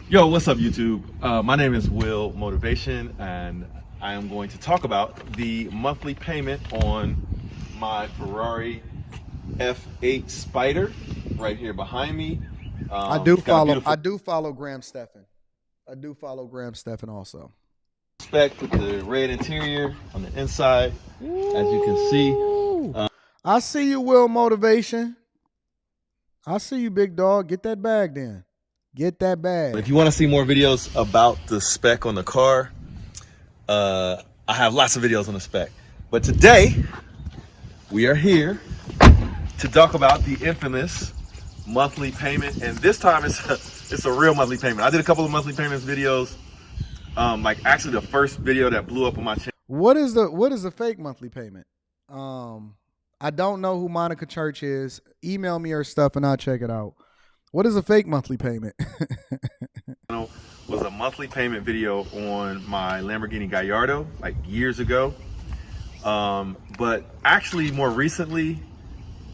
Yo, what's up, YouTube? My name is Will Motivation, and I am going to talk about the monthly payment on my Ferrari F8 Spider right here behind me. I do follow Graham Stephan. I do follow Graham Stephan also. Spec with the red interior on the inside, as you can see. I see you, Will Motivation. I see you, big dog. Get that bag then. Get that bag. If you want to see more videos about the spec on the car, I have lots of videos on the spec. But today, we are here to talk about the infamous monthly payment. And this time it's a real monthly payment. I did a couple of monthly payments videos. Like actually the first video that blew up on my channel. What is the fake monthly payment? I don't know who Monica Church is. Email me her stuff and I'll check it out. What is a fake monthly payment? Was a monthly payment video on my Lamborghini Gallardo like years ago. But actually more recently,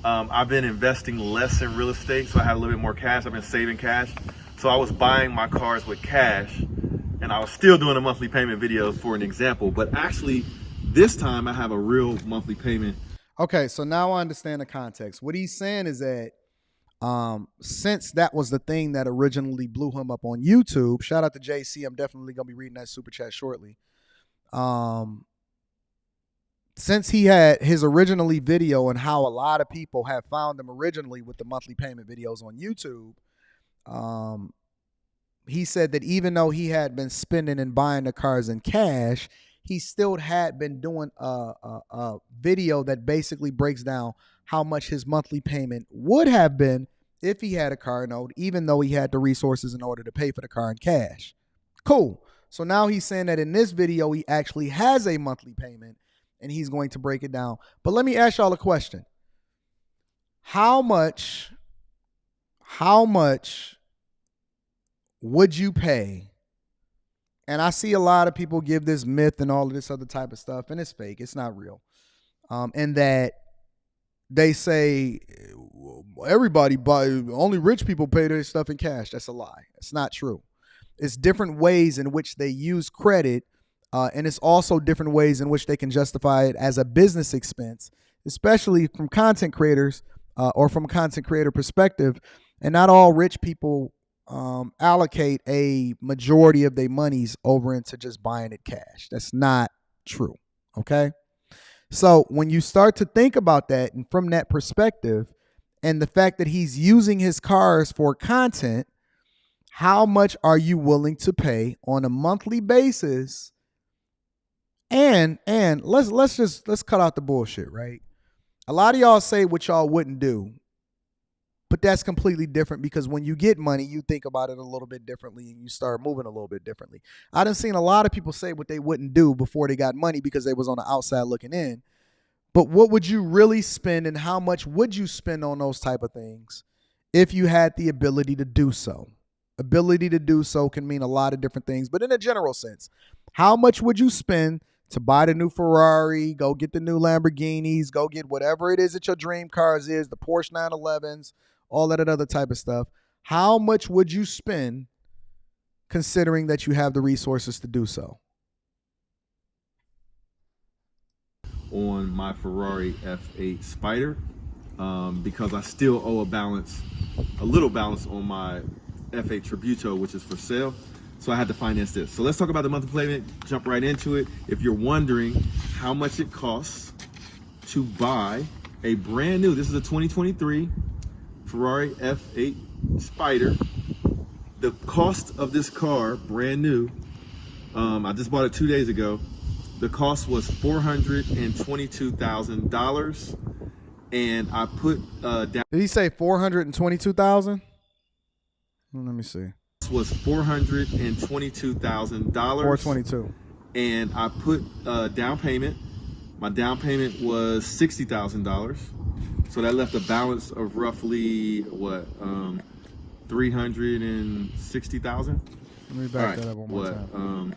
I've been investing less in real estate, so I had a little bit more cash. I've been saving cash. So I was buying my cars with cash, and I was still doing a monthly payment video for an example. But actually, this time I have a real monthly payment. Okay, so now I understand the context. What he's saying is that since that was the thing that originally blew him up on YouTube, shout out to JC. I'm definitely going to be reading that super chat shortly. Since he had his originally video and how a lot of people have found him originally with the monthly payment videos on YouTube, he said that even though he had been spending and buying the cars in cash, he still had been doing a video that basically breaks down how much his monthly payment would have been if he had a car note, even though he had the resources in order to pay for the car in cash. Cool. So now he's saying that in this video, he actually has a monthly payment and he's going to break it down. But let me ask y'all a question. How much would you pay? And I see a lot of people give this myth and all of this other type of stuff, and it's fake. It's not real. And that they say everybody only rich people pay their stuff in cash. That's a lie. It's not true. It's different ways in which they use credit, and it's also different ways in which they can justify it as a business expense, especially from content creators or from a content creator perspective. And not all rich people allocate a majority of their monies over into just buying it cash. That's not true. Okay. So when you start to think about that and from that perspective and the fact that he's using his cars for content, how much are you willing to pay on a monthly basis? And let's cut out the bullshit, right? A lot of y'all say what y'all wouldn't do. But that's completely different because when you get money, you think about it a little bit differently and you start moving a little bit differently. I done seen a lot of people say what they wouldn't do before they got money because they was on the outside looking in. But what would you really spend and how much would you spend on those type of things if you had the ability to do so? Ability to do so can mean a lot of different things, but in a general sense, how much would you spend to buy the new Ferrari, go get the new Lamborghinis, go get whatever it is that your dream cars is, the Porsche 911s, all that other type of stuff. How much would you spend considering that you have the resources to do so? On my Ferrari F8 Spider, because I still owe a little balance on my F8 Tributo, which is for sale. So I had to finance this. So let's talk about the monthly payment, jump right into it. If you're wondering how much it costs to buy a brand new, this is a 2023 Ferrari F8 Spider. The cost of this car, brand new, I just bought it 2 days ago. The cost was $422,000, and I put down. Did he say 422,000? Let me see. This was $422,000. 422. And I put down payment. My down payment was $60,000. So that left a balance of roughly what, 360,000. Let me back that up one more time.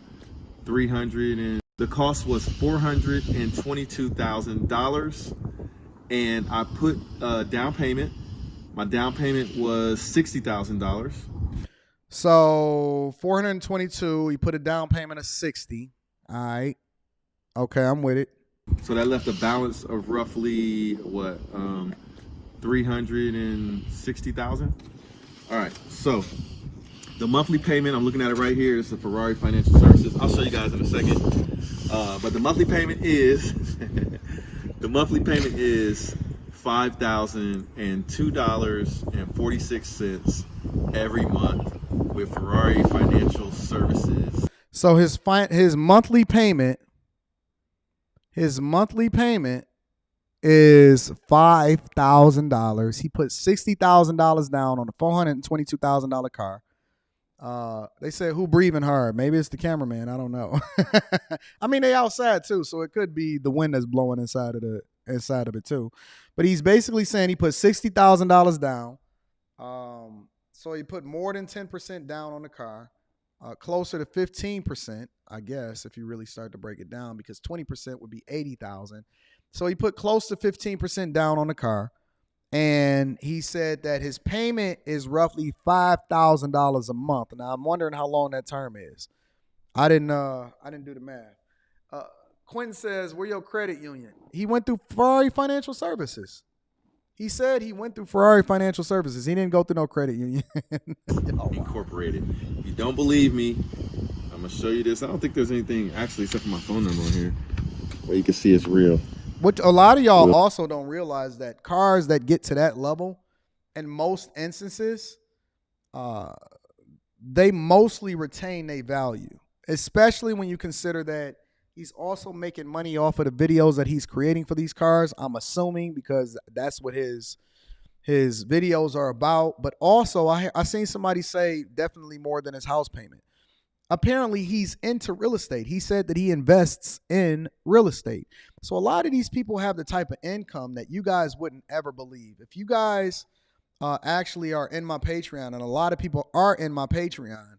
300 and the cost was $422,000, and I put down payment. My down payment was $60,000. So 422. You put a down payment of 60. All right. Okay, I'm with it. So that left a balance of roughly what, 360,000. All right. So the monthly payment, I'm looking at it right here. It's the Ferrari Financial Services. I'll show you guys in a second. But the monthly payment is $5,002.46 every month with Ferrari Financial Services. So his monthly payment is $5,000. He put $60,000 down on a $422,000 car. They said, who breathing hard? Maybe it's the cameraman. I don't know. I mean, they outside too, so it could be the wind that's blowing inside of it too. But he's basically saying he put $60,000 down. So he put more than 10% down on the car, closer to 15%, I guess, if you really start to break it down, because 20% would be $80,000. So he put close to 15% down on the car. And he said that his payment is roughly $5,000 a month. Now I'm wondering how long that term is. I didn't do the math. Quentin says, "We're your credit union." He went through Ferrari Financial Services. He said he went through Ferrari Financial Services. He didn't go through no credit union. Incorporated. If you don't believe me, I'm gonna show you this. I don't think there's anything actually except for my phone number on here where you can see it's real. Which a lot of y'all also don't realize, that cars that get to that level, in most instances, they mostly retain their value, especially when you consider that he's also making money off of the videos that he's creating for these cars. I'm assuming, because that's what his videos are about. But also, I seen somebody say definitely more than his house payment. Apparently, he's into real estate. He said that he invests in real estate. So a lot of these people have the type of income that you guys wouldn't ever believe. If you guys actually are in my Patreon, and a lot of people are in my Patreon,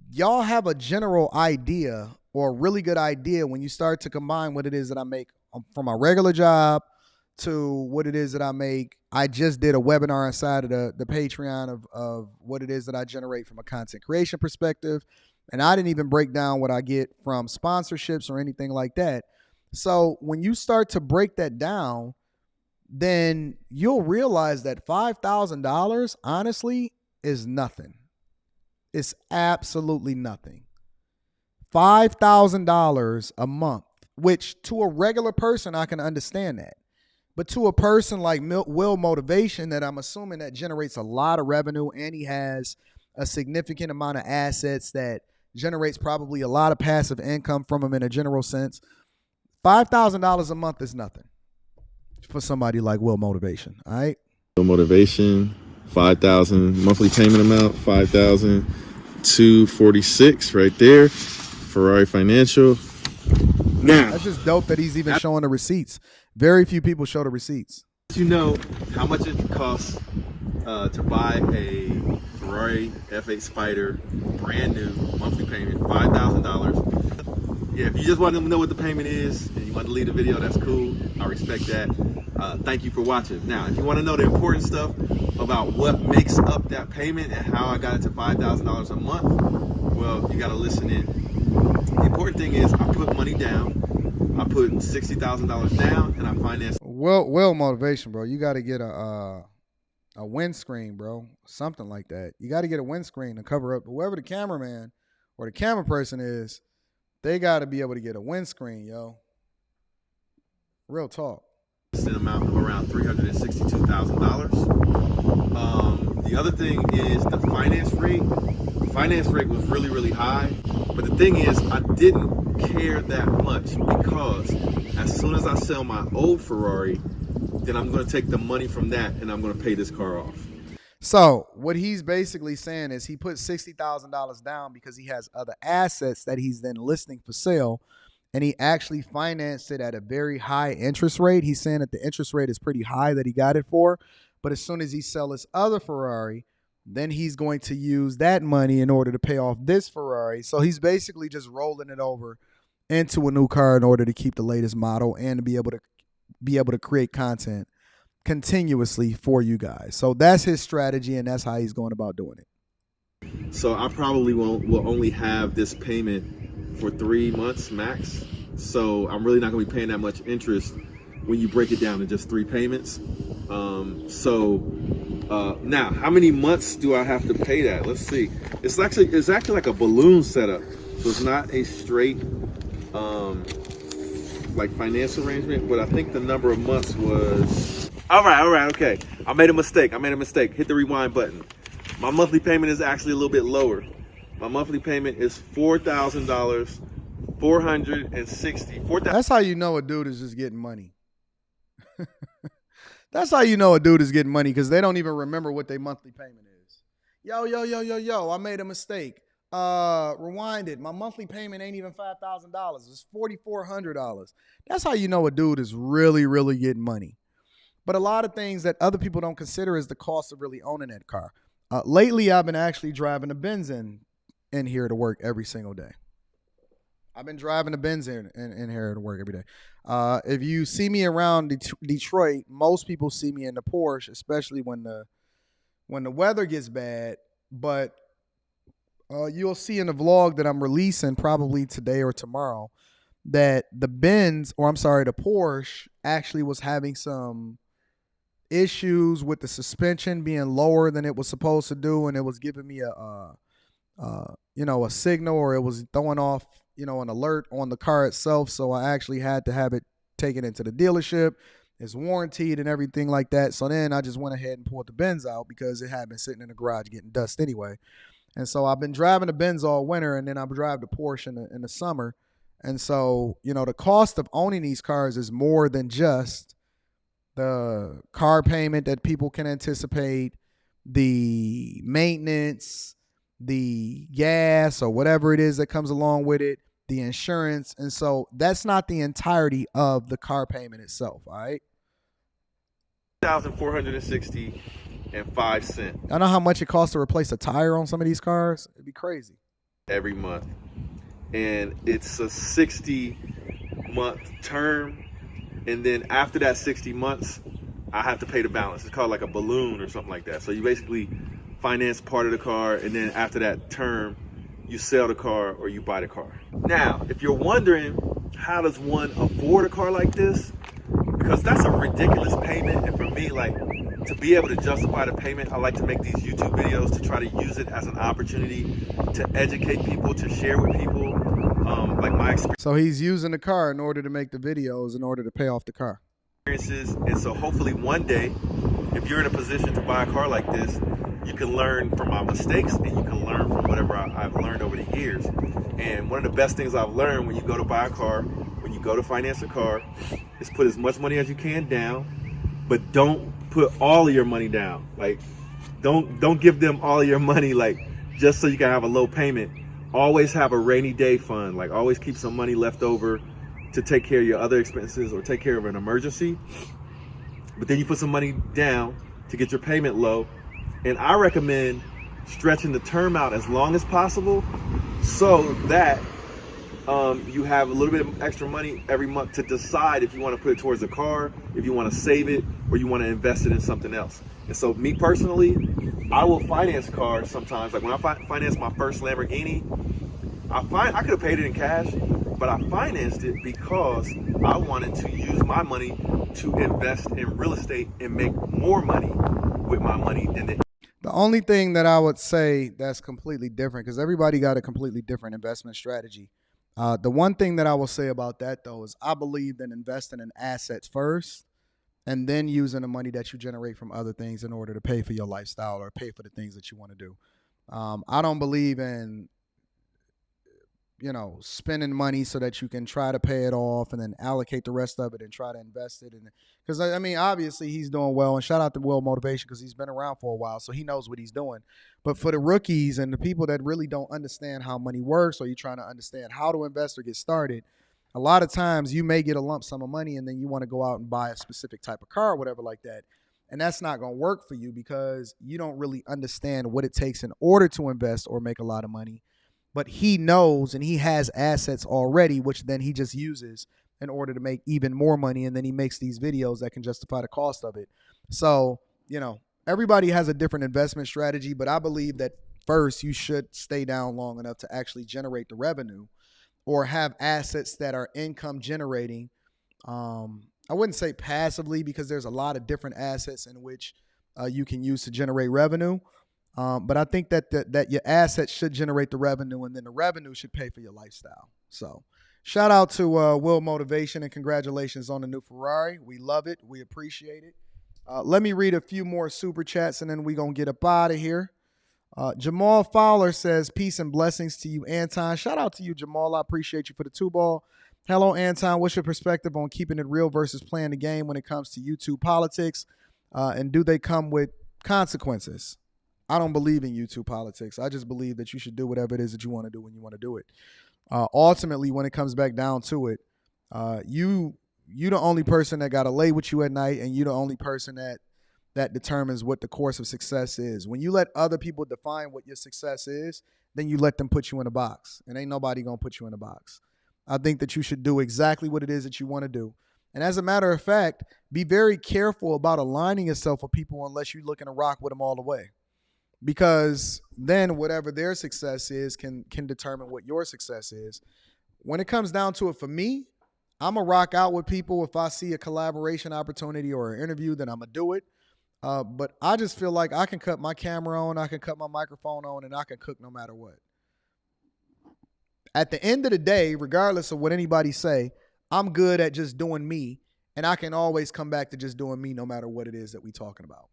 y'all have a general idea, or a really good idea, when you start to combine what it is that I make from my regular job to what it is that I make. I just did a webinar inside of the Patreon of what it is that I generate from a content creation perspective. And I didn't even break down what I get from sponsorships or anything like that. So when you start to break that down, then you'll realize that $5,000, honestly, is nothing. It's absolutely nothing. $5,000 a month, which to a regular person, I can understand that. But to a person like Will Motivation, that I'm assuming that generates a lot of revenue, and he has a significant amount of assets that generates probably a lot of passive income from him in a general sense, $5,000 a month is nothing for somebody like Will Motivation. All right. Will Motivation, 5,000 monthly payment amount, 5,246 right there. Ferrari Financial. Now, that's just dope that he's even showing the receipts. Very few people show the receipts. You know how much it costs to buy a Ferrari F8 Spider, brand new, monthly payment, $5,000. Yeah, if you just want to know what the payment is and you want to leave the video, that's cool. I respect that. Thank you for watching. Now, if you want to know the important stuff about what makes up that payment and how I got it to $5,000 a month, well, you got to listen in. The important thing is I put money down. I put $60,000 down and I financed. Well, Motivation, bro. You got to get a windscreen, bro. Something like that. You got to get a windscreen to cover up whoever the cameraman or the camera person is. They got to be able to get a windscreen, yo. Real talk. An amount of around $362,000. The other thing is the finance rate. The finance rate was really, really high. But the thing is, I didn't care that much, because as soon as I sell my old Ferrari, then I'm going to take the money from that and I'm going to pay this car off. So what he's basically saying is he put $60,000 down because he has other assets that he's then listing for sale, and he actually financed it at a very high interest rate. He's saying that the interest rate is pretty high that he got it for, but as soon as he sells his other Ferrari, then he's going to use that money in order to pay off this Ferrari. So he's basically just rolling it over into a new car in order to keep the latest model and to be able to create content continuously for you guys. So that's his strategy, and that's how he's going about doing it. So I probably will only have this payment for 3 months max. So I'm really not going to be paying that much interest when you break it down to just 3 payments. Now, how many months do I have to pay that? Let's see. It's actually like a balloon setup. So it's not a straight like finance arrangement, but I think the number of months was... All right, okay. I made a mistake. Hit the rewind button. My monthly payment is actually a little bit lower. My monthly payment is $4,000, $460. That's how you know a dude is just getting money. That's how you know a dude is getting money, because they don't even remember what their monthly payment is. Yo, I made a mistake. Rewind it. My monthly payment ain't even $5,000. It's $4,400. That's how you know a dude is really, really getting money. But a lot of things that other people don't consider is the cost of really owning that car. Lately, I've been actually driving a Benz in here to work every single day. I've been driving a Benz in here to work every day. If you see me around Detroit, most people see me in the Porsche, especially when the weather gets bad. But you'll see in the vlog that I'm releasing probably today or tomorrow that the Porsche actually was having some issues with the suspension being lower than it was supposed to do, and it was giving me a signal, or it was throwing off an alert on the car itself. So I actually had to have it taken into the dealership. It's warranted and everything like that. So then I just went ahead and pulled the Benz out because it had been sitting in the garage getting dust anyway. And so I've been driving the Benz all winter, and then I drive the Porsche in the summer. And so, the cost of owning these cars is more than just the car payment that people can anticipate, the maintenance, the gas or whatever it is that comes along with it, the insurance. And so that's not the entirety of the car payment itself, all right? $1,460.05 I know how much it costs to replace a tire on some of these cars. It'd be crazy. every month. And it's a 60-month term. And then after that 60 months, I have to pay the balance. It's called like a balloon or something like that. So you basically finance part of the car, and then after that term, you sell the car or you buy the car. Now, if you're wondering, how does one afford a car like this? Because that's a ridiculous payment. And for me, like, to be able to justify the payment, I like to make these YouTube videos to try to use it as an opportunity to educate people, to share with people, like my experience. So he's using the car in order to make the videos in order to pay off the car. And so hopefully one day, if you're in a position to buy a car like this, you can learn from my mistakes and you can learn from whatever I've learned over the years. And one of the best things I've learned when you go to buy a car, when you go to finance a car, is put as much money as you can down, but don't put all of your money down. Like, don't give them all of your money, like, just so you can have a low payment. Always have a rainy day fund. Like, always keep some money left over to take care of your other expenses or take care of an emergency. But then you put some money down to get your payment low. And I recommend stretching the term out as long as possible so that you have a little bit of extra money every month to decide if you want to put it towards a car, if you want to save it, or you want to invest it in something else. And so me personally, I will finance cars sometimes. Like when I financed my first Lamborghini, I could have paid it in cash, but I financed it because I wanted to use my money to invest in real estate and make more money with my money than the only thing that I would say that's completely different, because everybody got a completely different investment strategy. The one thing that I will say about that, though, is I believe in investing in assets first and then using the money that you generate from other things in order to pay for your lifestyle or pay for the things that you want to do. I don't believe in, spending money so that you can try to pay it off and then allocate the rest of it and try to invest it. Because, I mean, obviously he's doing well, and shout out to Will Motivation because he's been around for a while, so he knows what he's doing. But for the rookies and the people that really don't understand how money works, or you're trying to understand how to invest or get started, a lot of times you may get a lump sum of money and then you want to go out and buy a specific type of car or whatever like that. And that's not going to work for you because you don't really understand what it takes in order to invest or make a lot of money. But he knows, and he has assets already, which then he just uses in order to make even more money. And then he makes these videos that can justify the cost of it. So, everybody has a different investment strategy, but I believe that first you should stay down long enough to actually generate the revenue or have assets that are income generating. I wouldn't say passively because there's a lot of different assets in which you can use to generate revenue. But I think that your assets should generate the revenue, and then the revenue should pay for your lifestyle. So shout out to Will Motivation, and congratulations on the new Ferrari. We love it. We appreciate it. Let me read a few more super chats, and then we're going to get up out of here. Jamal Fowler says, peace and blessings to you, Anton. Shout out to you, Jamal. I appreciate you for the 2-ball. Hello, Anton. What's your perspective on keeping it real versus playing the game when it comes to YouTube politics? And do they come with consequences? I don't believe in YouTube politics. I just believe that you should do whatever it is that you want to do when you want to do it. Ultimately, when it comes back down to it, you the only person that got to lay with you at night, and you the only person that determines what the course of success is. When you let other people define what your success is, then you let them put you in a box, and ain't nobody gonna put you in a box. I think that you should do exactly what it is that you want to do. And as a matter of fact, be very careful about aligning yourself with people unless you're looking to rock with them all the way. Because then whatever their success is can determine what your success is. When it comes down to it, for me, I'm going to rock out with people. If I see a collaboration opportunity or an interview, then I'm going to do it. But I just feel like I can cut my camera on, I can cut my microphone on, and I can cook no matter what. At the end of the day, regardless of what anybody say, I'm good at just doing me, and I can always come back to just doing me no matter what it is that we're talking about.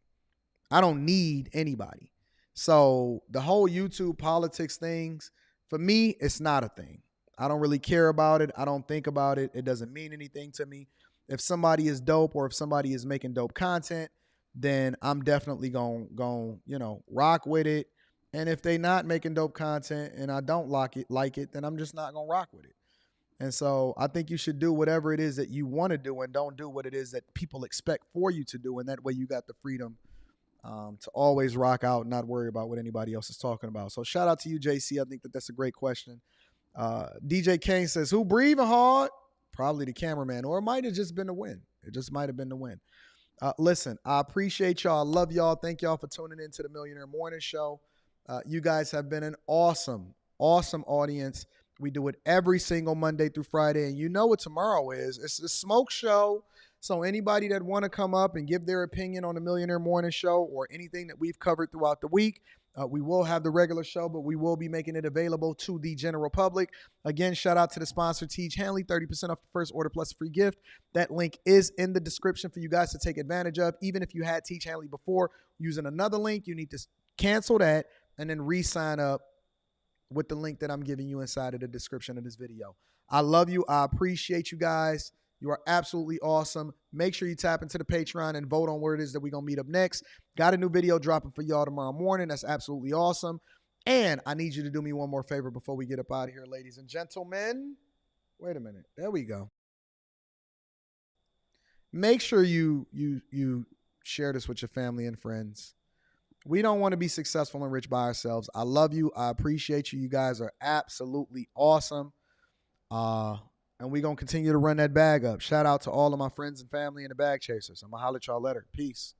I don't need anybody. So the whole YouTube politics things, for me, it's not a thing. I don't really care about it. I don't think about it. It doesn't mean anything to me. If somebody is dope or if somebody is making dope content, then I'm definitely going rock with it. And if they not making dope content and I don't like it, then I'm just not going to rock with it. And so I think you should do whatever it is that you want to do and don't do what it is that people expect for you to do. And that way you got the freedom to always rock out and not worry about what anybody else is talking about. So shout out to you, JC. I think that that's a great question. DJ Kane says, who breathing hard? Probably the cameraman, or it might have just been the win. It just might have been the win. Listen, I appreciate y'all. I love y'all. Thank y'all for tuning in to the Millionaire Morning Show. You guys have been an awesome, awesome audience. We do it every single Monday through Friday. And you know what tomorrow is. It's the smoke show. So anybody that want to come up and give their opinion on the Millionaire Morning Show or anything that we've covered throughout the week, we will have the regular show, but we will be making it available to the general public. Again, shout out to the sponsor, Teach Hanley, 30% off the first order plus a free gift. That link is in the description for you guys to take advantage of. Even if you had Teach Hanley before using another link, you need to cancel that and then re-sign up with the link that I'm giving you inside of the description of this video. I love you. I appreciate you guys. You are absolutely awesome. Make sure you tap into the Patreon and vote on where it is that we're going to meet up next. Got a new video dropping for y'all tomorrow morning. That's absolutely awesome. And I need you to do me one more favor before we get up out of here, ladies and gentlemen. Wait a minute. There we go. Make sure you share this with your family and friends. We don't want to be successful and rich by ourselves. I love you. I appreciate you. You guys are absolutely awesome. And we're going to continue to run that bag up. Shout out to all of my friends and family and the bag chasers. I'm going to holler at y'all later. Peace.